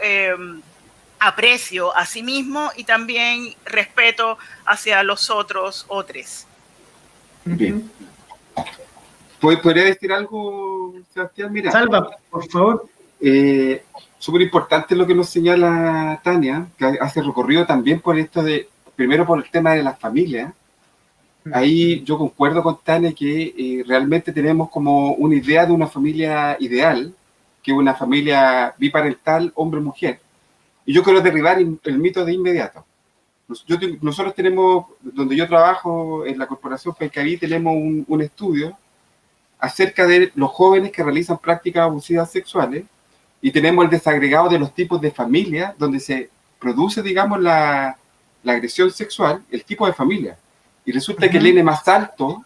aprecio a sí mismo y también respeto hacia los otros. Bien. ¿Podría decir algo, Sebastián? Mira, Salva, por favor. Súper importante lo que nos señala Tania, que hace recorrido también por esto primero por el tema de las familias. Ahí yo concuerdo con Tania que realmente tenemos como una idea de una familia ideal, que es una familia biparental, hombre-mujer. Y yo quiero derribar el mito de inmediato. Nosotros tenemos, donde yo trabajo, en la corporación Pencaví, tenemos un estudio acerca de los jóvenes que realizan prácticas abusivas sexuales, y tenemos el desagregado de los tipos de familia donde se produce, digamos, la agresión sexual, el tipo de familia. Y resulta que el N más alto,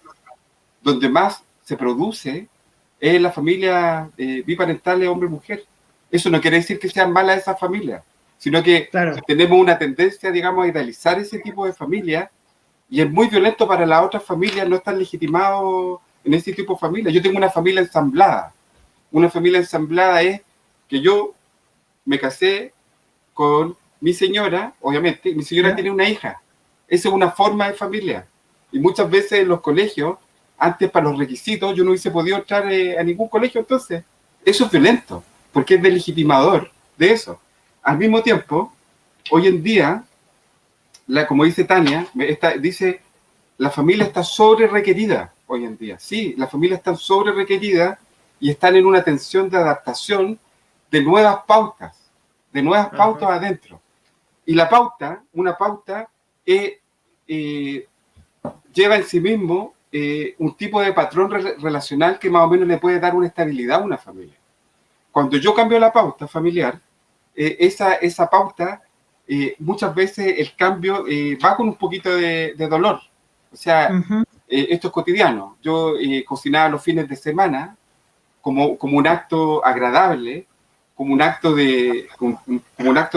donde más se produce es la familia biparental de hombre-mujer. Eso no quiere decir que sean malas esas familias, sino que Claro. tenemos una tendencia, digamos, a idealizar ese tipo de familia, y es muy violento para las otras familias no estar legitimados en ese tipo de familia. Yo tengo una familia ensamblada. Una familia ensamblada es que yo me casé con mi señora, obviamente, mi señora tiene una hija. Esa es una forma de familia. Y muchas veces en los colegios, antes para los requisitos, yo no hubiese podido entrar a ningún colegio, entonces. Eso es violento, porque es delegitimador de eso. Al mismo tiempo, hoy en día, como dice Tania, dice, la familia está sobre requerida hoy en día. Sí, la familia está sobre requerida y están en una tensión de adaptación de nuevas pautas adentro. Y la pauta, una pauta, lleva en sí mismo un tipo de patrón relacional que más o menos le puede dar una estabilidad a una familia. Cuando yo cambio la pauta familiar, esa pauta, muchas veces el cambio va con un poquito de dolor. O sea, esto es cotidiano. Yo cocinaba los fines de semana como un acto agradable, como un acto de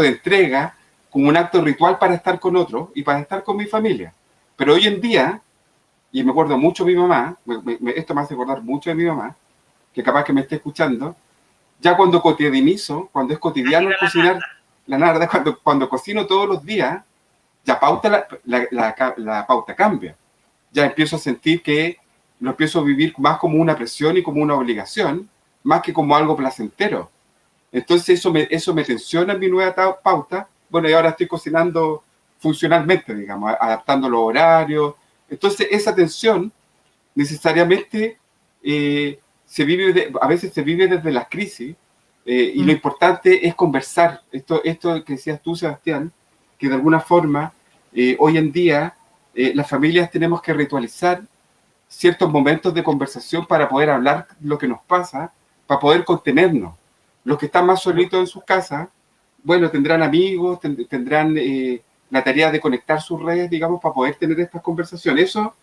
entrega, como un acto ritual para estar con otros y para estar con mi familia. Pero hoy en día, y me acuerdo mucho de mi mamá, esto me hace acordar mucho de mi mamá, que capaz que me esté escuchando, ya cuando cotidianizo, cuando es cotidiano cocinar la narda, cuando cocino todos los días, ya la pauta cambia. Ya empiezo a sentir que lo empiezo a vivir más como una presión y como una obligación, más que como algo placentero. Entonces eso me tensiona en mi nueva pauta. Bueno, y ahora estoy cocinando funcionalmente, digamos, adaptando los horarios. Entonces esa tensión necesariamente a veces se vive desde las crisis, y lo importante es conversar. Esto que decías tú, Sebastián, que de alguna forma hoy en día las familias tenemos que ritualizar ciertos momentos de conversación para poder hablar lo que nos pasa, para poder contenernos. Los que están más solitos en sus casas, bueno, tendrán amigos, tendrán la tarea de conectar sus redes, digamos, para poder tener estas conversaciones. Eso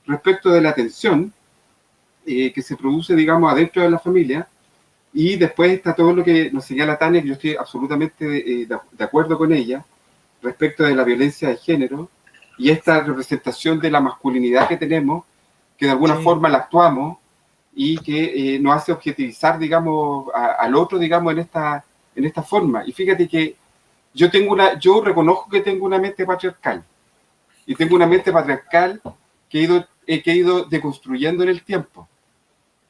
respecto de la tensión que se produce, digamos, adentro de la familia. Y después está todo lo que nos señala Tania, que yo estoy absolutamente de acuerdo con ella, respecto de la violencia de género y esta representación de la masculinidad que tenemos, que de alguna forma la actuamos y que nos hace objetivizar, digamos, al otro, digamos, en esta forma. Y fíjate que yo reconozco que tengo una mente patriarcal, y tengo una mente patriarcal que he ido deconstruyendo en el tiempo.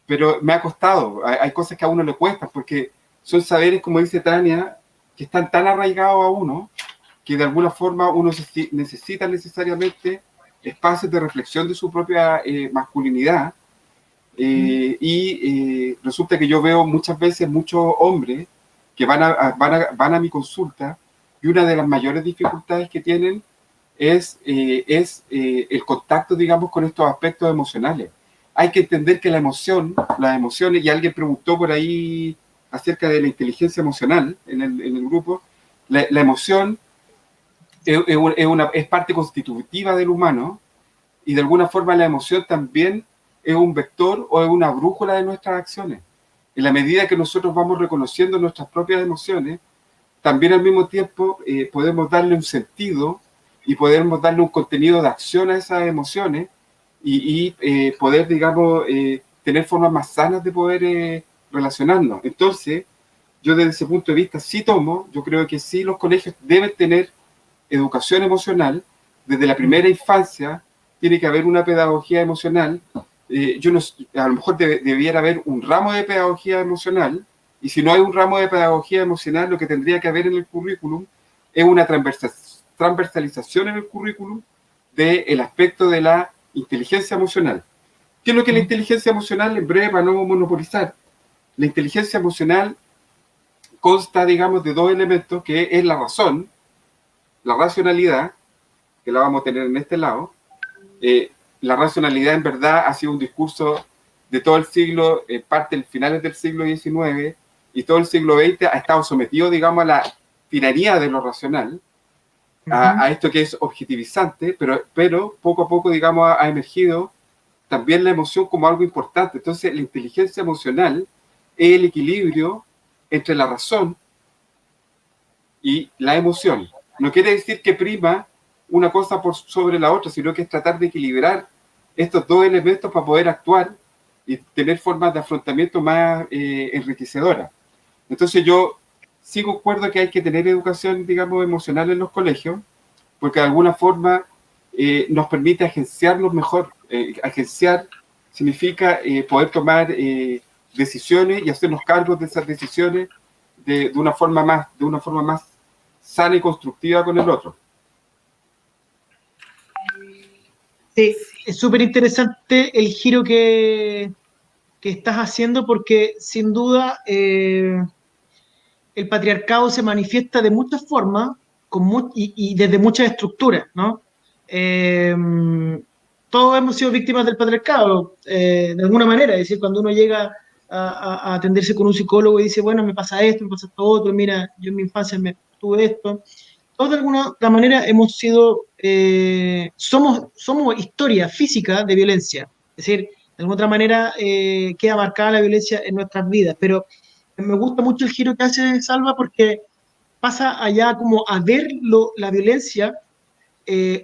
Pero me ha costado, hay cosas que a uno le cuestan, porque son saberes, como dice Tania, que están tan arraigados a uno, que de alguna forma uno necesita necesariamente espacios de reflexión de su propia masculinidad. Y resulta que yo veo muchas veces muchos hombres que van a mi consulta, y una de las mayores dificultades que tienen es el contacto, digamos, con estos aspectos emocionales. Hay que entender que las emociones, y alguien preguntó por ahí acerca de la inteligencia emocional en el grupo, la emoción es parte constitutiva del humano, y de alguna forma la emoción también es un vector o es una brújula de nuestras acciones. En la medida que nosotros vamos reconociendo nuestras propias emociones, también al mismo tiempo podemos darle un sentido y podemos darle un contenido de acción a esas emociones, y poder, digamos, tener formas más sanas de poder relacionarnos. Entonces, yo desde ese punto de vista yo creo que sí, los colegios deben tener educación emocional. Desde la primera infancia tiene que haber una pedagogía emocional. A lo mejor debiera haber un ramo de pedagogía emocional, y si no hay un ramo de pedagogía emocional, lo que tendría que haber en el currículum es una transversalización en el currículum del aspecto de la inteligencia emocional. ¿Qué es lo que es la inteligencia emocional? En breve, para no monopolizar. La inteligencia emocional consta, digamos, de dos elementos, que es la razón, la racionalidad, que la vamos a tener en este lado. La racionalidad, en verdad, ha sido un discurso de todo el siglo, parte de finales del siglo XIX, y todo el siglo XX ha estado sometido, digamos, a la tiranía de lo racional, a esto que es objetivizante, pero poco a poco, digamos, ha emergido también la emoción como algo importante. Entonces, la inteligencia emocional es el equilibrio entre la razón y la emoción. No quiere decir que prima una cosa por sobre la otra, sino que es tratar de equilibrar estos dos elementos para poder actuar y tener formas de afrontamiento más enriquecedoras. Entonces yo sí concuerdo que hay que tener educación, digamos, emocional en los colegios, porque de alguna forma nos permite agenciarnos mejor. Agenciar significa poder tomar decisiones y hacernos cargos de esas decisiones de una forma más sana y constructiva con el otro. Sí, es súper interesante el giro que estás haciendo porque sin duda el patriarcado se manifiesta de muchas formas y desde muchas estructuras, ¿no? Eh, Todos hemos sido víctimas del patriarcado, de alguna manera, es decir, cuando uno llega a atenderse con un psicólogo y dice, bueno, me pasa esto, me pasa esto otro, mira, yo en mi infancia me tuve esto, todos de alguna otra manera hemos sido, somos historia física de violencia, es decir, de alguna otra manera queda marcada la violencia en nuestras vidas, pero me gusta mucho el giro que hace Salva porque pasa allá como a ver la violencia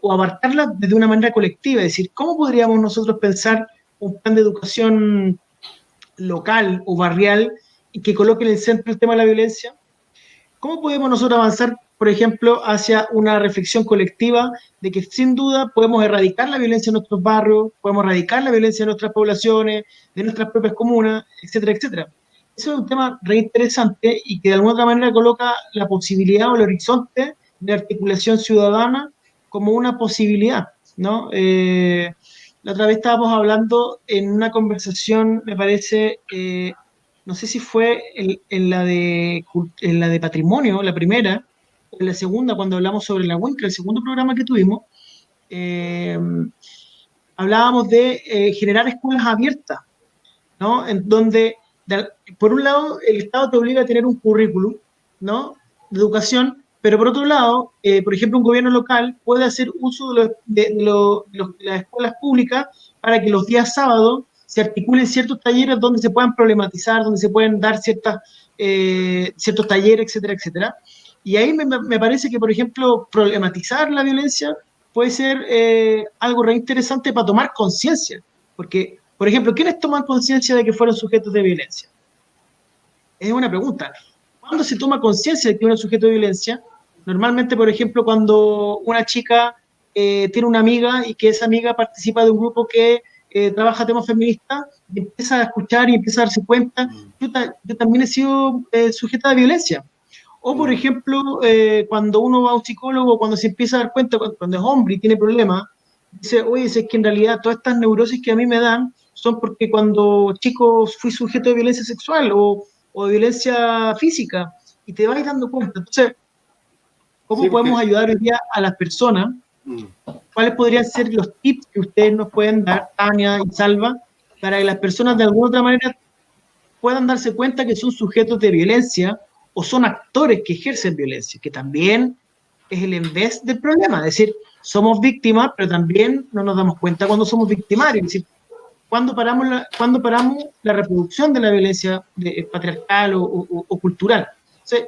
o abarcarla desde una manera colectiva, es decir, ¿cómo podríamos nosotros pensar un plan de educación local o barrial y que coloque en el centro el tema de la violencia? ¿Cómo podemos nosotros avanzar, por ejemplo, hacia una reflexión colectiva de que sin duda podemos erradicar la violencia en nuestros barrios, podemos erradicar la violencia en nuestras poblaciones, de nuestras propias comunas, etcétera, etcétera? Eso es un tema re interesante y que de alguna otra manera coloca la posibilidad o el horizonte de articulación ciudadana como una posibilidad, ¿no? La otra vez estábamos hablando en una conversación, me parece, no sé si fue en la de patrimonio, la primera, o en la segunda, cuando hablamos sobre la Winca, el segundo programa que tuvimos, eh, hablábamos de generar escuelas abiertas, ¿no? En donde, por un lado, el Estado te obliga a tener un currículum, ¿no? De educación, pero por otro lado, por ejemplo, un gobierno local puede hacer uso de las escuelas públicas para que los días sábados se articulen ciertos talleres donde se puedan problematizar, donde se pueden dar ciertos talleres, etcétera, etcétera. Y ahí me parece que, por ejemplo, problematizar la violencia puede ser algo re interesante para tomar conciencia, porque por ejemplo, ¿quiénes toman conciencia de que fueron sujetos de violencia? Es una pregunta. ¿Cuándo se toma conciencia de que uno es sujeto de violencia? Normalmente, por ejemplo, cuando una chica tiene una amiga y que esa amiga participa de un grupo que trabaja temas feministas, y empieza a escuchar y empieza a darse cuenta, yo también he sido sujeta de violencia. O, por ejemplo, cuando uno va a un psicólogo, cuando se empieza a dar cuenta, cuando es hombre y tiene problemas, dice, oye, es que en realidad todas estas neurosis que a mí me dan son porque cuando chico fui sujeto de violencia sexual o de violencia física, y te vas dando cuenta. Entonces, ¿cómo Sí, podemos porque, ayudar hoy día a las personas? ¿Cuáles podrían ser los tips que ustedes nos pueden dar, Tania y Salva, para que las personas de alguna otra manera puedan darse cuenta que son sujetos de violencia o son actores que ejercen violencia, que también es el en vez del problema? Es decir, somos víctimas, pero también no nos damos cuenta cuando somos victimarios. Es decir, ¿cuándo paramos la reproducción de la violencia patriarcal o cultural? Entonces,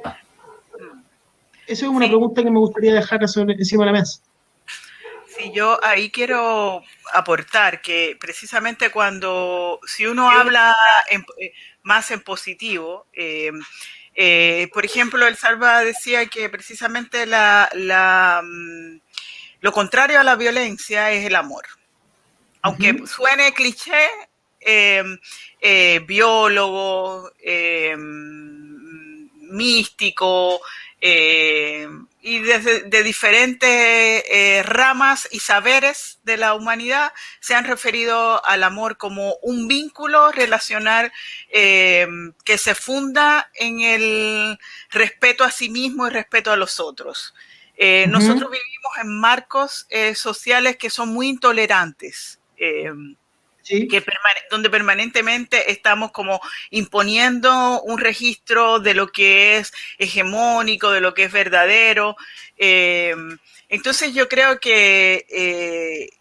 eso es una Sí. pregunta que me gustaría dejar encima de la mesa. Sí, yo ahí quiero aportar que precisamente si uno habla más en positivo, por ejemplo, el Salva decía que precisamente lo contrario a la violencia es el amor. Aunque suene cliché, biólogo, místico, y de diferentes ramas y saberes de la humanidad se han referido al amor como un vínculo relacional que se funda en el respeto a sí mismo y respeto a los otros. Nosotros vivimos en marcos sociales que son muy intolerantes. ¿Sí? Donde permanentemente estamos como imponiendo un registro de lo que es hegemónico, de lo que es verdadero. Entonces yo creo que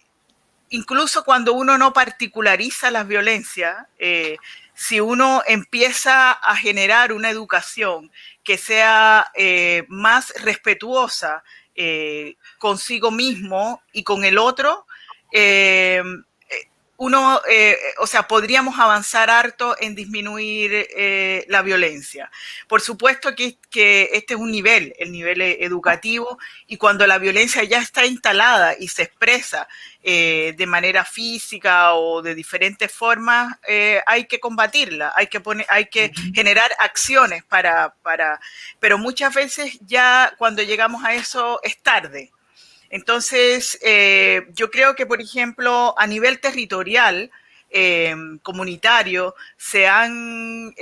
incluso cuando uno no particulariza las violencias, si uno empieza a generar una educación que sea más respetuosa consigo mismo y con el otro, o sea, podríamos avanzar harto en disminuir la violencia. Por supuesto que este es un nivel, el nivel educativo, y cuando la violencia ya está instalada y se expresa de manera física o de diferentes formas, hay que combatirla, hay que generar acciones pero muchas veces ya cuando llegamos a eso es tarde. Entonces, yo creo que, por ejemplo, a nivel territorial, comunitario, han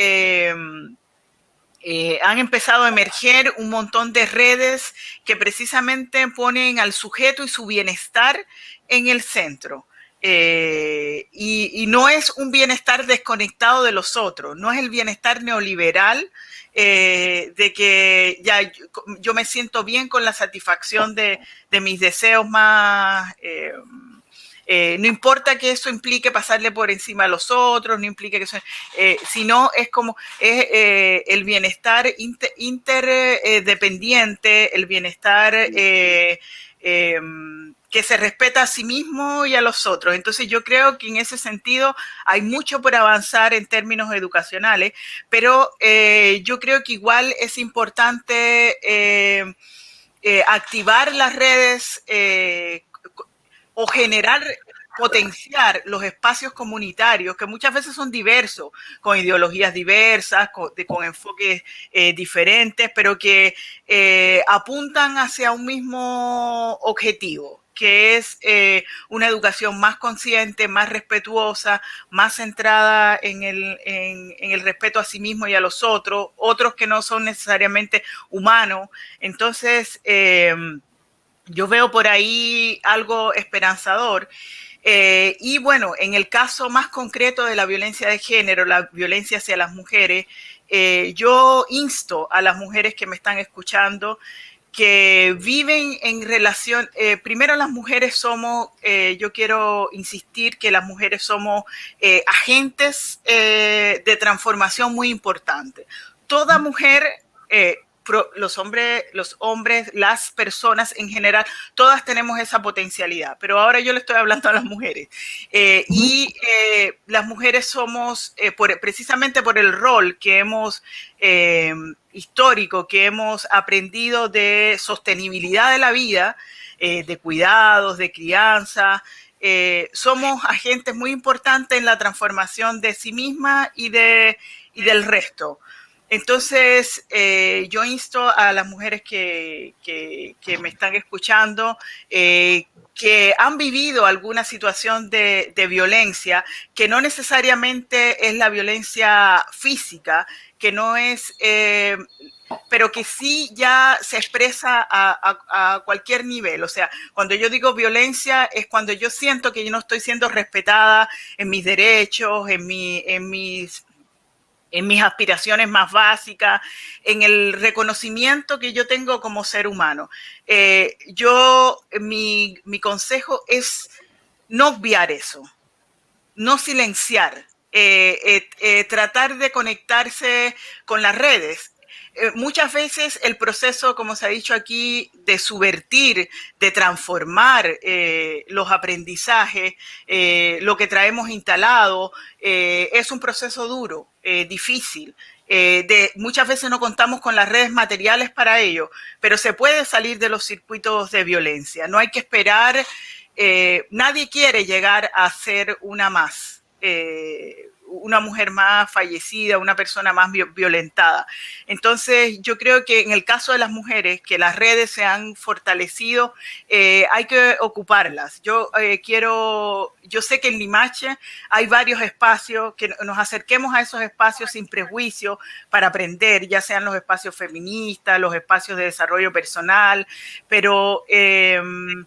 empezado a emerger un montón de redes que precisamente ponen al sujeto y su bienestar en el centro. Y no es un bienestar desconectado de los otros, no es el bienestar neoliberal de que ya yo me siento bien con la satisfacción de mis deseos más... no importa que eso implique pasarle por encima a los otros, no implique que eso, sino es como el bienestar interdependiente, el bienestar que se respeta a sí mismo y a los otros. Entonces yo creo que en ese sentido hay mucho por avanzar en términos educacionales, pero yo creo que igual es importante activar las redes o generar, potenciar los espacios comunitarios, que muchas veces son diversos, con ideologías diversas, con enfoques diferentes, pero que apuntan hacia un mismo objetivo, que es una educación más consciente, más respetuosa, más centrada en el respeto a sí mismo y a los otros que no son necesariamente humanos. Entonces, yo veo por ahí algo esperanzador. Y bueno, en el caso más concreto de la violencia de género, la violencia hacia las mujeres, yo insto a las mujeres que me están escuchando que viven en relación, primero las mujeres somos, yo quiero insistir que las mujeres somos agentes de transformación muy importantes. Toda mujer, los hombres, las personas en general, todas tenemos esa potencialidad, pero ahora yo le estoy hablando a las mujeres. Las mujeres somos, precisamente por el rol que hemos histórico, que hemos aprendido de sostenibilidad de la vida, de cuidados, de crianza, somos agentes muy importantes en la transformación de sí misma y del resto. Entonces, yo insto a las mujeres que me están escuchando, que han vivido alguna situación de violencia, que no necesariamente es la violencia física, que no es, pero que sí ya se expresa a cualquier nivel. O sea, cuando yo digo violencia es cuando yo siento que yo no estoy siendo respetada en mis derechos, en mis aspiraciones más básicas, en el reconocimiento que yo tengo como ser humano. Mi consejo es no obviar eso, no silenciar, tratar de conectarse con las redes. Muchas veces el proceso, como se ha dicho aquí, de subvertir, de transformar los aprendizajes, lo que traemos instalado, es un proceso duro, difícil. Muchas veces no contamos con las redes materiales para ello, pero se puede salir de los circuitos de violencia. No hay que esperar, nadie quiere llegar a ser una más. Una mujer más fallecida, una persona más violentada. Entonces, yo creo que en el caso de las mujeres, que las redes se han fortalecido, hay que ocuparlas. Yo sé que en Limache hay varios espacios, que nos acerquemos a esos espacios sin prejuicio para aprender, ya sean los espacios feministas, los espacios de desarrollo personal, pero lo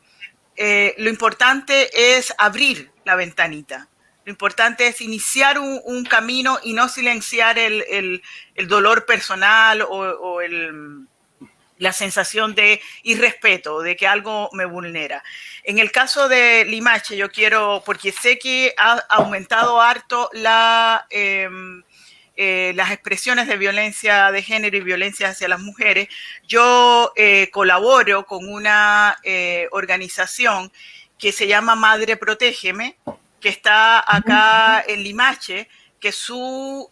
importante es abrir la ventanita. Lo importante es iniciar un camino y no silenciar el dolor personal o la sensación de irrespeto, de que algo me vulnera. En el caso de Limache, yo quiero, porque sé que ha aumentado harto las expresiones de violencia de género y violencia hacia las mujeres. Yo colaboro con una organización que se llama Madre Protégeme, que está acá en Limache, que su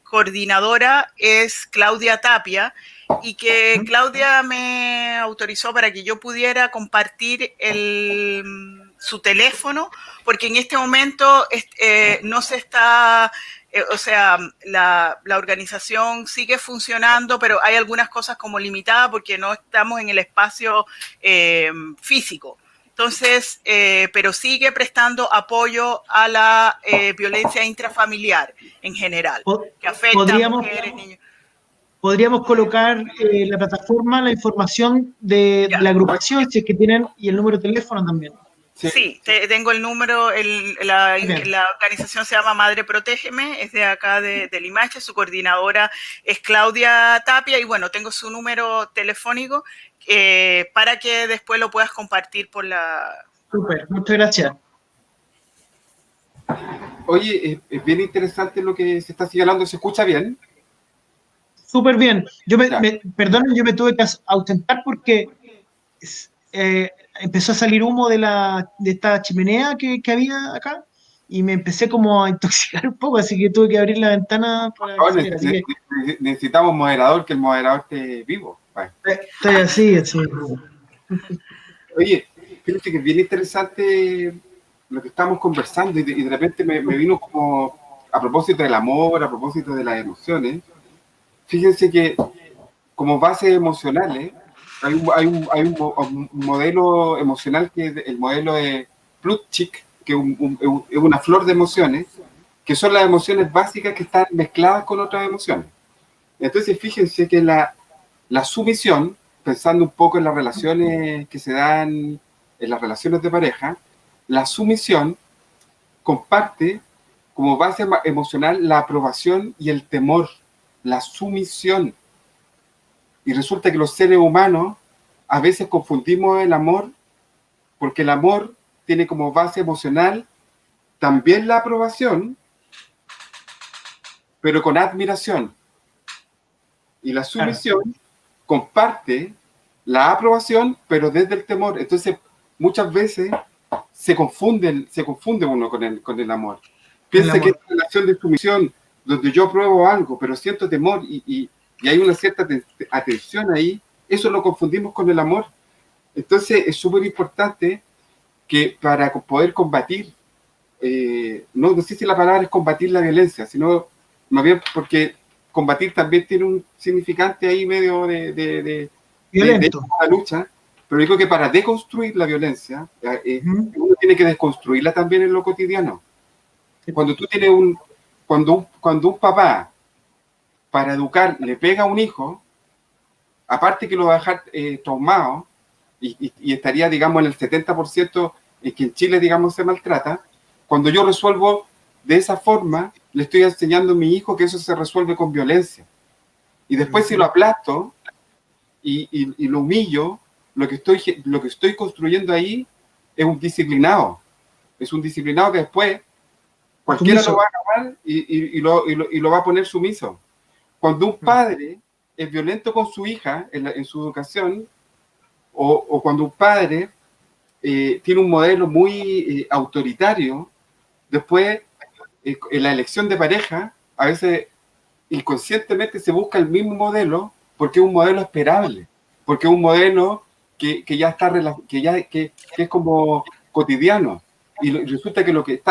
coordinadora es Claudia Tapia, y que Claudia me autorizó para que yo pudiera compartir su teléfono, porque en este momento no se está, o sea, la organización sigue funcionando, pero hay algunas cosas como limitadas porque no estamos en el espacio físico. Entonces, pero sigue prestando apoyo a la violencia intrafamiliar en general, que afecta a mujeres, niños. Podríamos colocar la plataforma, la información de la agrupación, si es que tienen, y el número de teléfono también. Sí, tengo el número, la organización se llama Madre Protégeme, es de acá de Limache, su coordinadora es Claudia Tapia, y bueno, tengo su número telefónico para que después lo puedas compartir por la... Súper, muchas gracias. Oye, es bien interesante lo que se está señalando, ¿se escucha bien? Súper bien. Perdonen, yo me tuve que ausentar porque empezó a salir humo de esta chimenea que había acá y me empecé como a intoxicar un poco, así que tuve que abrir la ventana para necesitamos moderador, que el moderador esté vivo. Bueno. Estoy así. Oye, fíjate que es bien interesante lo que estamos conversando y de repente me vino como a propósito del amor, a propósito de las emociones. Fíjense que como bases emocionales hay un modelo emocional que es el modelo de Plutchik, que es una flor de emociones, que son las emociones básicas que están mezcladas con otras emociones. Entonces fíjense que la sumisión, pensando un poco en las relaciones que se dan en las relaciones de pareja, la sumisión comparte como base emocional la aprobación y el temor, la sumisión. Y resulta que los seres humanos a veces confundimos el amor, porque el amor tiene como base emocional también la aprobación, pero con admiración. Y la sumisión comparte la aprobación, pero desde el temor. Entonces, muchas veces se confunde uno con el amor. Piensa que es una relación de sumisión donde yo apruebo algo, pero siento temor y hay una cierta atención ahí, eso lo confundimos con el amor. Entonces es súper importante que para poder combatir, no sé si la palabra es combatir la violencia, sino más bien porque combatir también tiene un significante ahí medio de la lucha, pero digo que para deconstruir la violencia, uno tiene que desconstruirla también en lo cotidiano. Cuando tú tienes cuando un papá para educar le pega a un hijo, aparte que lo va a dejar traumado y estaría, digamos, en el 70% en que en Chile, digamos, se maltrata, cuando yo resuelvo de esa forma, le estoy enseñando a mi hijo que eso se resuelve con violencia. Y después si lo aplasto y lo humillo, lo que estoy construyendo ahí es un disciplinado. Es un disciplinado que después cualquiera lo va a acabar y lo va a poner sumiso. Cuando un padre es violento con su hija en su educación, o cuando un padre tiene un modelo muy autoritario, después en la elección de pareja, a veces inconscientemente se busca el mismo modelo porque es un modelo esperable, porque es un modelo que ya está que es como cotidiano. Y resulta que lo que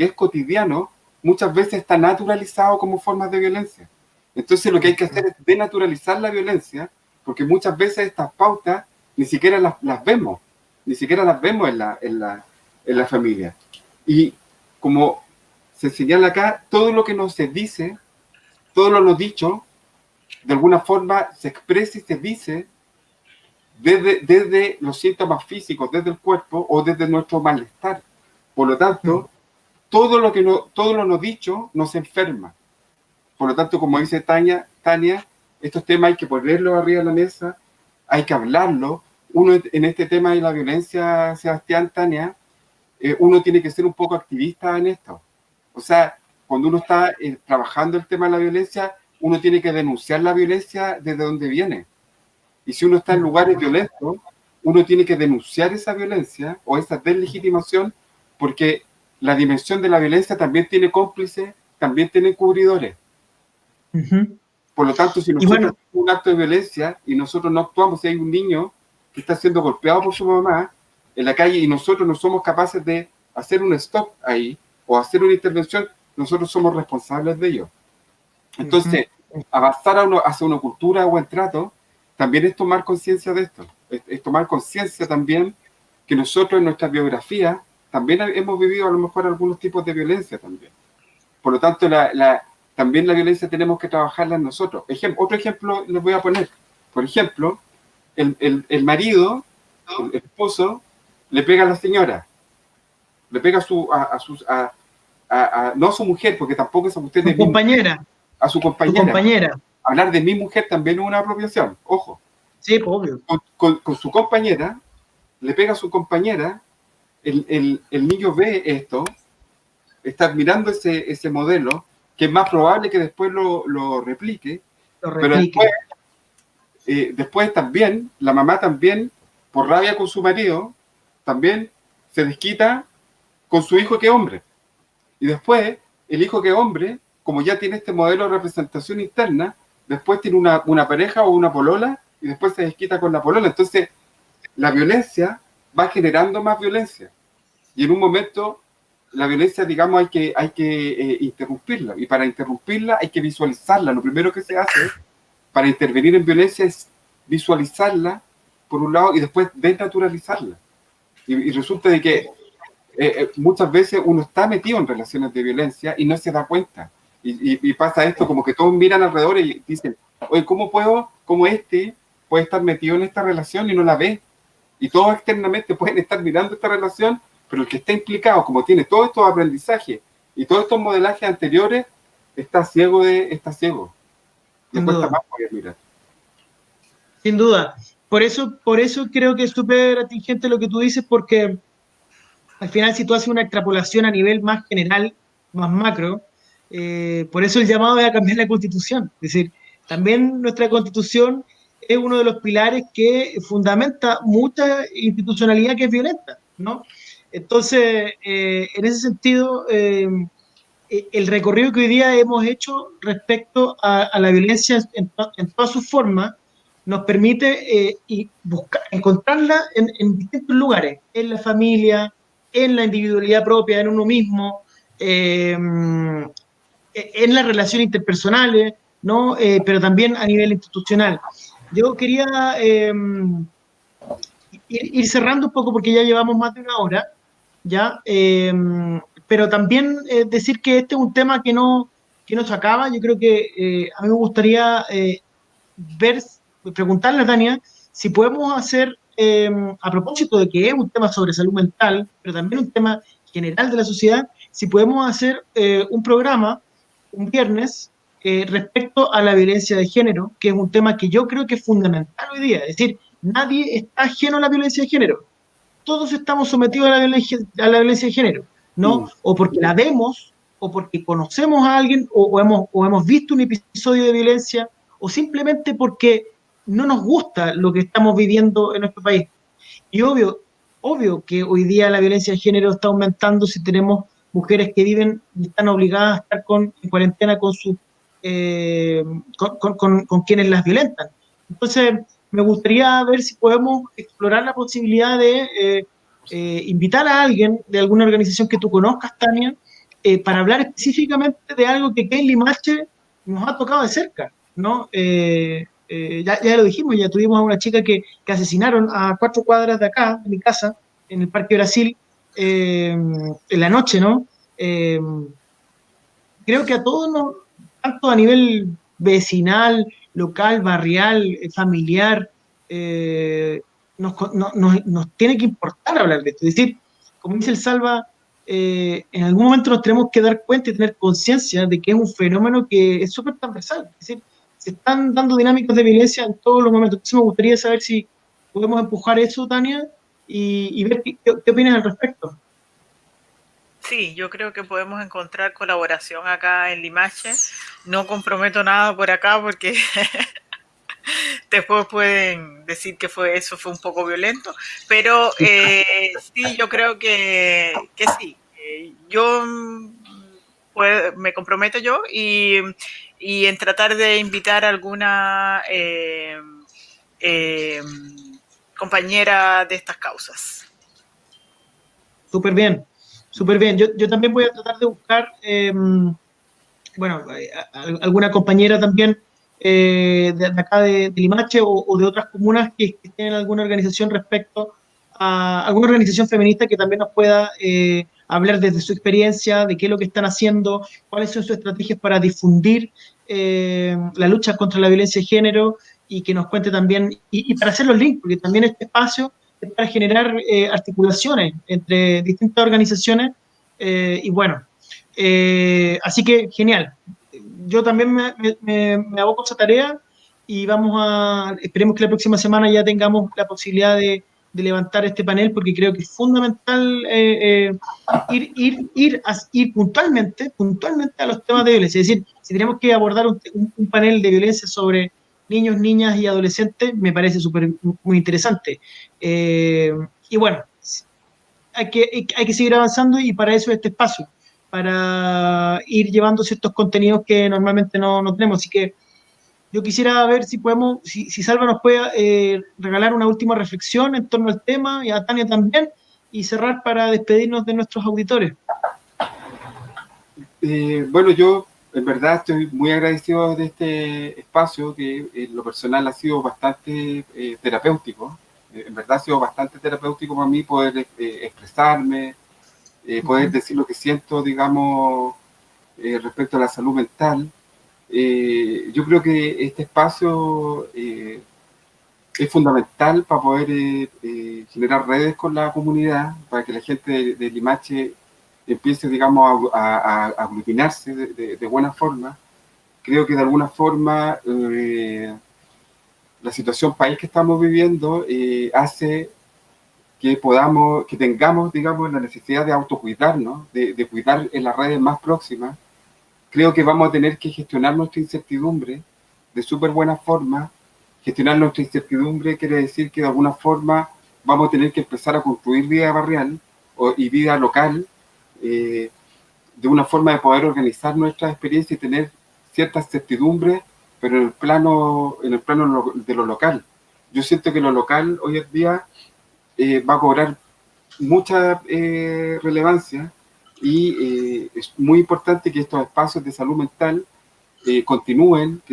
es cotidiano muchas veces está naturalizado como formas de violencia. Entonces lo que hay que hacer es denaturalizar la violencia, porque muchas veces estas pautas ni siquiera las vemos, ni siquiera las vemos en la familia. Y como se señala acá, todo lo que nos se dice, todo lo no dicho, de alguna forma se expresa y se dice desde los síntomas físicos, desde el cuerpo o desde nuestro malestar. Por lo tanto, todo lo no dicho nos enferma. Por lo tanto, como dice Tania, estos temas hay que ponerlos arriba de la mesa, hay que hablarlo. Uno en este tema de la violencia, Sebastián, Tania, uno tiene que ser un poco activista en esto. O sea, cuando uno está trabajando el tema de la violencia, uno tiene que denunciar la violencia desde donde viene. Y si uno está en lugares violentos, uno tiene que denunciar esa violencia o esa deslegitimación, porque la dimensión de la violencia también tiene cómplices, también tiene encubridores. Por lo tanto, si nosotros tenemos un acto de violencia y nosotros no actuamos, si hay un niño que está siendo golpeado por su mamá en la calle y nosotros no somos capaces de hacer un stop ahí o hacer una intervención, nosotros somos responsables de ello. Entonces, avanzar hacia una cultura de buen trato también es tomar conciencia de esto, es tomar conciencia también que nosotros en nuestra biografía también hemos vivido a lo mejor algunos tipos de violencia también. Por lo tanto, también la violencia tenemos que trabajarla en nosotros. Otro ejemplo les voy a poner. Por ejemplo, el marido, el esposo, le pega a la señora, le pega no a su mujer, porque tampoco es a usted de compañera. A su compañera. Hablar de mi mujer también es una apropiación, ojo. Sí, obvio. Con su compañera, le pega a su compañera, el niño ve esto, está admirando ese modelo, que es más probable que después lo replique. Pero después también, la mamá también, por rabia con su marido, también se desquita con su hijo que es hombre. Y después, el hijo que es hombre, como ya tiene este modelo de representación interna, después tiene una pareja o una polola, y después se desquita con la polola. Entonces, la violencia va generando más violencia. Y en un momento, la violencia, digamos, hay que interrumpirla. Y para interrumpirla hay que visualizarla. Lo primero que se hace para intervenir en violencia es visualizarla, por un lado, y después desnaturalizarla. Y resulta de que muchas veces uno está metido en relaciones de violencia y no se da cuenta. Y pasa esto, como que todos miran alrededor y dicen, oye, ¿cómo este puede estar metido en esta relación y no la ve? Y todos externamente pueden estar mirando esta relación, pero el que está implicado, como tiene todos estos aprendizajes y todos estos modelajes anteriores, está ciego. Le cuesta más poder mirar. Sin duda. Por eso creo que es súper atingente lo que tú dices, porque al final, si tú haces una extrapolación a nivel más general, más macro, por eso el llamado es a cambiar la Constitución. Es decir, también nuestra Constitución es uno de los pilares que fundamenta mucha institucionalidad que es violenta, ¿no? Entonces, en ese sentido, el recorrido que hoy día hemos hecho respecto a la violencia en todas sus formas nos permite encontrarla en distintos lugares, en la familia, en la individualidad propia, en uno mismo, en las relaciones interpersonales, ¿no? Pero también a nivel institucional. Yo quería ir cerrando un poco porque ya llevamos más de una hora, ¿ya? Pero también decir que este es un tema que no se acaba. Yo creo que a mí me gustaría preguntarle a Tania si podemos hacer, a propósito de que es un tema sobre salud mental, pero también un tema general de la sociedad, si podemos hacer un programa un viernes respecto a la violencia de género, que es un tema que yo creo que es fundamental hoy día. Es decir, nadie está ajeno a la violencia de género. Todos estamos sometidos a la violencia de género, ¿no? O porque la vemos, o porque conocemos a alguien, o hemos visto un episodio de violencia, o simplemente porque no nos gusta lo que estamos viviendo en nuestro país. Y obvio que hoy día la violencia de género está aumentando si tenemos mujeres que viven y están obligadas a estar en cuarentena con quienes las violentan. Entonces, me gustaría ver si podemos explorar la posibilidad de invitar a alguien de alguna organización que tú conozcas, Tania, para hablar específicamente de algo que acá en Limache nos ha tocado de cerca, ¿no? Ya lo dijimos, ya tuvimos a una chica que asesinaron a 4 cuadras de acá, de mi casa, en el Parque Brasil, en la noche, ¿no? Creo que a todos, tanto a nivel vecinal, local, barrial, familiar, nos tiene que importar hablar de esto. Es decir, como dice el Salva, en algún momento nos tenemos que dar cuenta y tener conciencia de que es un fenómeno que es súper transversal. Es decir, se están dando dinámicas de violencia en todos los momentos. Entonces me gustaría saber si podemos empujar eso, Tania, y ver qué opinas al respecto. Sí, yo creo que podemos encontrar colaboración acá en Limache. No comprometo nada por acá porque después pueden decir que eso fue un poco violento, pero sí, yo creo que sí. Yo me comprometo yo y en tratar de invitar a alguna eh, compañera de estas causas. Súper bien, súper bien. Yo también voy a tratar de buscar, bueno, alguna compañera también de acá de Limache o de otras comunas que tienen alguna organización respecto a alguna organización feminista que también nos pueda hablar desde su experiencia, de qué es lo que están haciendo, cuáles son sus estrategias para difundir la lucha contra la violencia de género y que nos cuente también, y para hacer los links, porque también este espacio es para generar articulaciones entre distintas organizaciones y bueno, así que genial. Yo también me aboco a esa tarea y esperemos que la próxima semana ya tengamos la posibilidad de levantar este panel porque creo que es fundamental ir puntualmente a los temas de violencia. Es decir, si tenemos que abordar un panel de violencia sobre niños, niñas y adolescentes, me parece muy interesante. Y bueno, hay que seguir avanzando y para eso este espacio, para ir llevando ciertos contenidos que normalmente no tenemos. Así que yo quisiera ver si podemos, si Salva nos puede regalar una última reflexión en torno al tema y a Tania también y cerrar para despedirnos de nuestros auditores. Bueno, yo en verdad estoy muy agradecido de este espacio que en lo personal ha sido bastante terapéutico. En verdad ha sido bastante terapéutico para mí poder expresarme, poder decir lo que siento, digamos, respecto a la salud mental. Yo creo que este espacio es fundamental para poder generar redes con la comunidad, para que la gente de Limache empiece, digamos, a aglutinarse de buena forma. Creo que de alguna forma la situación país que estamos viviendo hace que tengamos, digamos, la necesidad de autocuidarnos, de cuidar en las redes más próximas. Creo que vamos a tener que gestionar nuestra incertidumbre de súper buena forma. Gestionar nuestra incertidumbre quiere decir que de alguna forma vamos a tener que empezar a construir vida barrial y vida local de una forma de poder organizar nuestras experiencias y tener ciertas certidumbres, pero en el plano de lo local. Yo siento que lo local hoy en día va a cobrar mucha relevancia y es muy importante que estos espacios de salud mental que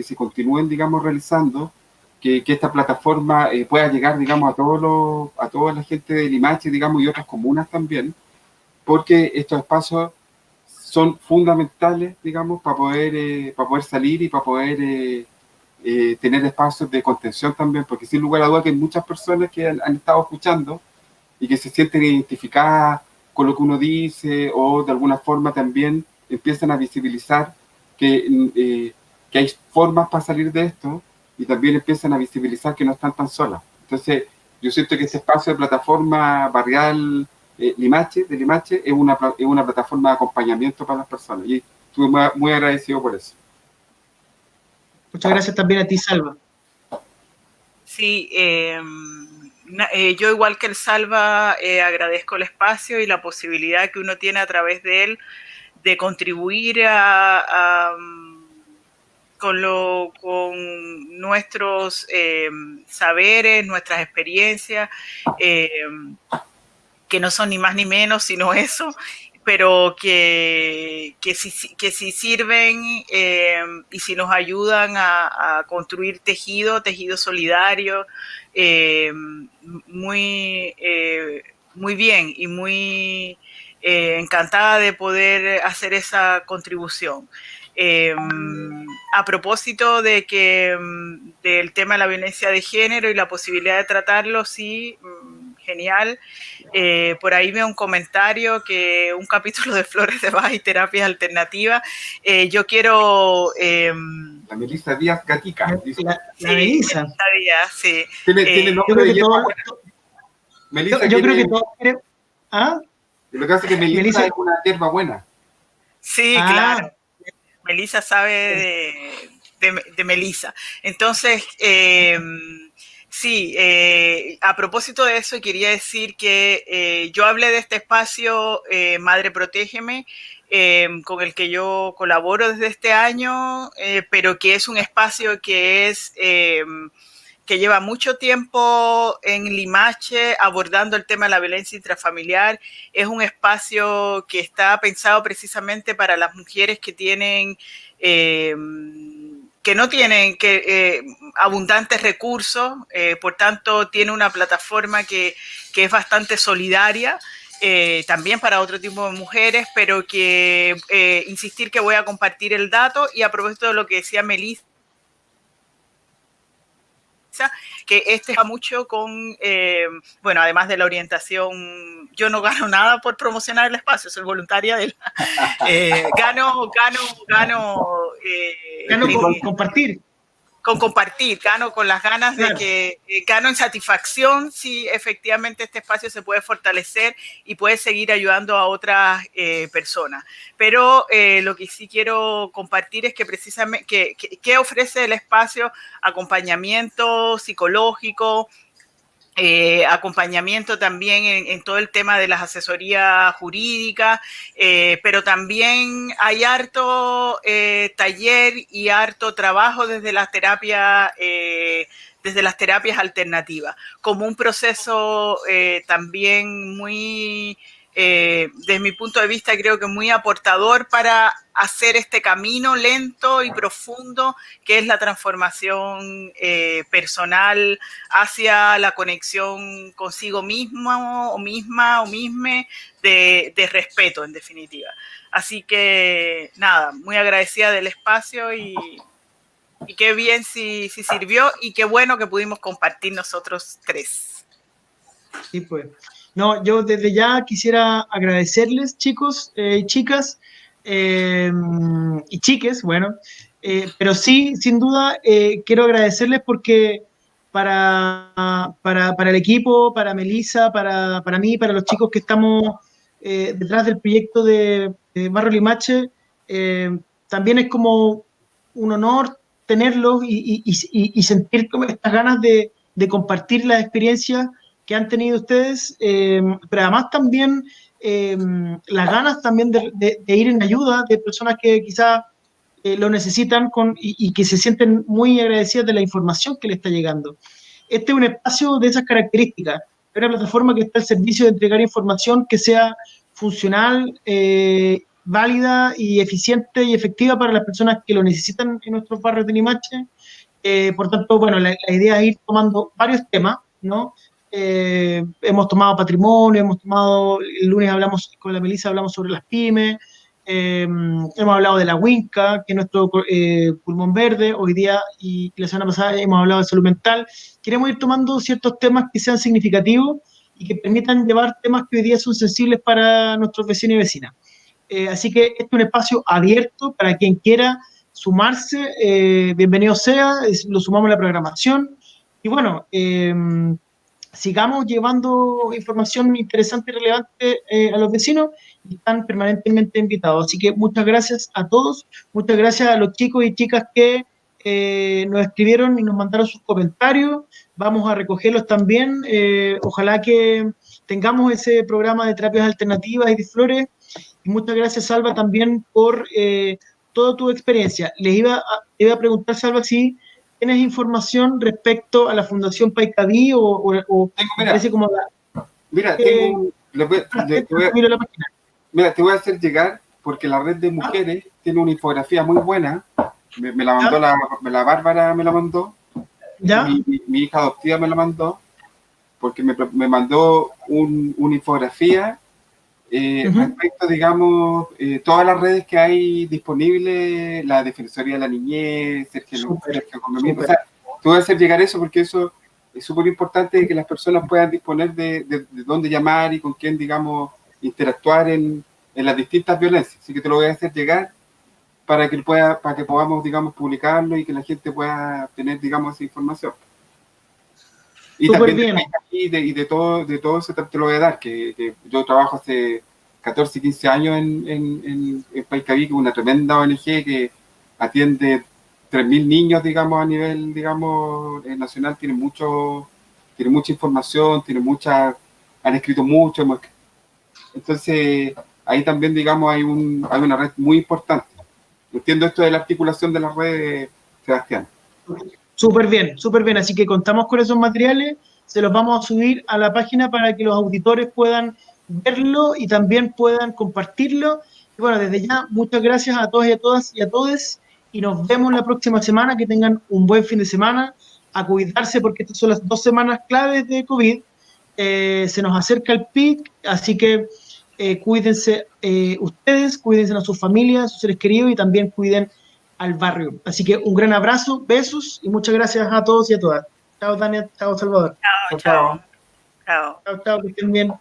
se continúen, digamos, realizando, que esta plataforma pueda llegar, digamos, a toda la gente de Limache, digamos, y otras comunas también, porque estos espacios son fundamentales, digamos, para poder salir y para poder tener espacios de contención también, porque sin lugar a dudas que hay muchas personas que han estado escuchando y que se sienten identificadas con lo que uno dice o de alguna forma también empiezan a visibilizar que hay formas para salir de esto y también empiezan a visibilizar que no están tan solas. Entonces, yo siento que este espacio de plataforma barrial de Limache es una plataforma de acompañamiento para las personas y estuve muy agradecido por eso. Muchas gracias también a ti, Salva. Sí, yo igual que el Salva agradezco el espacio y la posibilidad que uno tiene a través de él de contribuir con nuestros saberes, nuestras experiencias, que no son ni más ni menos, sino eso, pero que si sirven y si nos ayudan a construir tejido solidario, muy bien y muy encantada de poder hacer esa contribución. A propósito del tema de la violencia de género y la posibilidad de tratarlo, sí, genial. Por ahí veo un comentario que un capítulo de Flores de Bach y terapias alternativas. Yo quiero... la Melissa Díaz Gatica. La Melissa. Melissa Díaz, sí. Tiene nombre de hierba buena. Melissa yo creo que todos quieren... ¿Ah? Lo que hace es que Melissa es una hierba buena. Sí, claro. Melissa sabe de Melissa. Entonces, sí, a propósito de eso, quería decir que yo hablé de este espacio Madre Protégeme, con el que yo colaboro desde este año, pero que es un espacio que es... que lleva mucho tiempo en Limache abordando el tema de la violencia intrafamiliar. Es un espacio que está pensado precisamente para las mujeres que tienen, que no tienen abundantes recursos, por tanto tiene una plataforma que es bastante solidaria, también para otro tipo de mujeres, pero que insistir que voy a compartir el dato. Y a propósito de lo que decía Melissa, que va mucho con, bueno, además de la orientación, yo no gano nada por promocionar el espacio, soy voluntaria de gano compartir. Con compartir, gano con las ganas de que gano en satisfacción si efectivamente este espacio se puede fortalecer y puede seguir ayudando a otras personas. Pero lo que sí quiero compartir es que precisamente que ofrece el espacio: acompañamiento psicológico, acompañamiento también en todo el tema de las asesorías jurídicas, pero también hay harto taller y harto trabajo desde las terapias alternativas, como un proceso también muy, desde mi punto de vista, creo que muy aportador para hacer este camino lento y profundo que es la transformación personal hacia la conexión consigo mismo o misma o misme de respeto, en definitiva. Así que nada, muy agradecida del espacio y qué bien si sirvió, y qué bueno que pudimos compartir nosotros tres. Sí, pues. No, yo desde ya quisiera agradecerles, chicos, chicas, y chiques, bueno, pero sí, sin duda, quiero agradecerles porque para el equipo, para Melissa, para mí, para los chicos que estamos detrás del proyecto de Barrio Limache, también es como un honor tenerlos y sentir como estas ganas de compartir las experiencias que han tenido ustedes, pero además también las ganas también de ir en ayuda de personas que quizás lo necesitan y que se sienten muy agradecidas de la información que les está llegando. Este es un espacio de esas características, una plataforma que está al servicio de entregar información que sea funcional, válida y eficiente y efectiva para las personas que lo necesitan en nuestros barrios de Limache. Por tanto, bueno, la idea es ir tomando varios temas, ¿no? Hemos tomado patrimonio, el lunes hablamos con la Melissa, hablamos sobre las pymes, hemos hablado de la Winca, que es nuestro pulmón verde, hoy día y la semana pasada hemos hablado de salud mental. Queremos ir tomando ciertos temas que sean significativos y que permitan llevar temas que hoy día son sensibles para nuestros vecinos y vecinas. Así que este es un espacio abierto para quien quiera sumarse, bienvenido sea, lo sumamos a la programación. Y bueno, sigamos llevando información interesante y relevante a los vecinos, y están permanentemente invitados. Así que muchas gracias a todos, muchas gracias a los chicos y chicas que nos escribieron y nos mandaron sus comentarios. Vamos a recogerlos también. Ojalá que tengamos ese programa de terapias alternativas y de flores. Y muchas gracias, Salva, también por toda tu experiencia. Les iba a preguntar, Salva, si ¿tienes información respecto a la Fundación Paikadí o parece como la... Mira, te voy a hacer llegar, porque la red de mujeres tiene una infografía muy buena. Me la mandó la Bárbara, me la mandó. ¿Ya? Mi hija adoptiva me la mandó, porque me mandó una infografía respecto, digamos, todas las redes que hay disponibles, la Defensoría de la Niñez, Sergio Economía. O sea, te voy a hacer llegar eso, porque eso es súper importante que las personas puedan disponer de dónde llamar y con quién, digamos, interactuar en las distintas violencias. Así que te lo voy a hacer llegar para que podamos, digamos, publicarlo y que la gente pueda tener, digamos, esa información. Y Súper también bien. de todo eso te lo voy a dar, que yo trabajo hace 14, 15 años en Paicaví, que es una tremenda ONG que atiende 3.000 niños, digamos, a nivel, digamos, nacional. Tiene mucha información, han escrito mucho. Entonces, ahí también, digamos, hay una red muy importante. Entiendo esto de la articulación de las redes, Sebastián. Súper bien, súper bien. Así que contamos con esos materiales, se los vamos a subir a la página para que los auditores puedan verlo y también puedan compartirlo. Y bueno, desde ya, muchas gracias a todos y a todas y a todos. Y nos vemos la próxima semana. Que tengan un buen fin de semana. A cuidarse porque estas son las 2 semanas claves de COVID. Se nos acerca el pic, así que cuídense ustedes, cuídense a sus familias, a sus seres queridos y también cuiden al barrio. Así que un gran abrazo, besos y muchas gracias a todos y a todas. Chao, Tania. Chao, Salvador. Chao, chao. Chao. Chao, chao, que estén bien.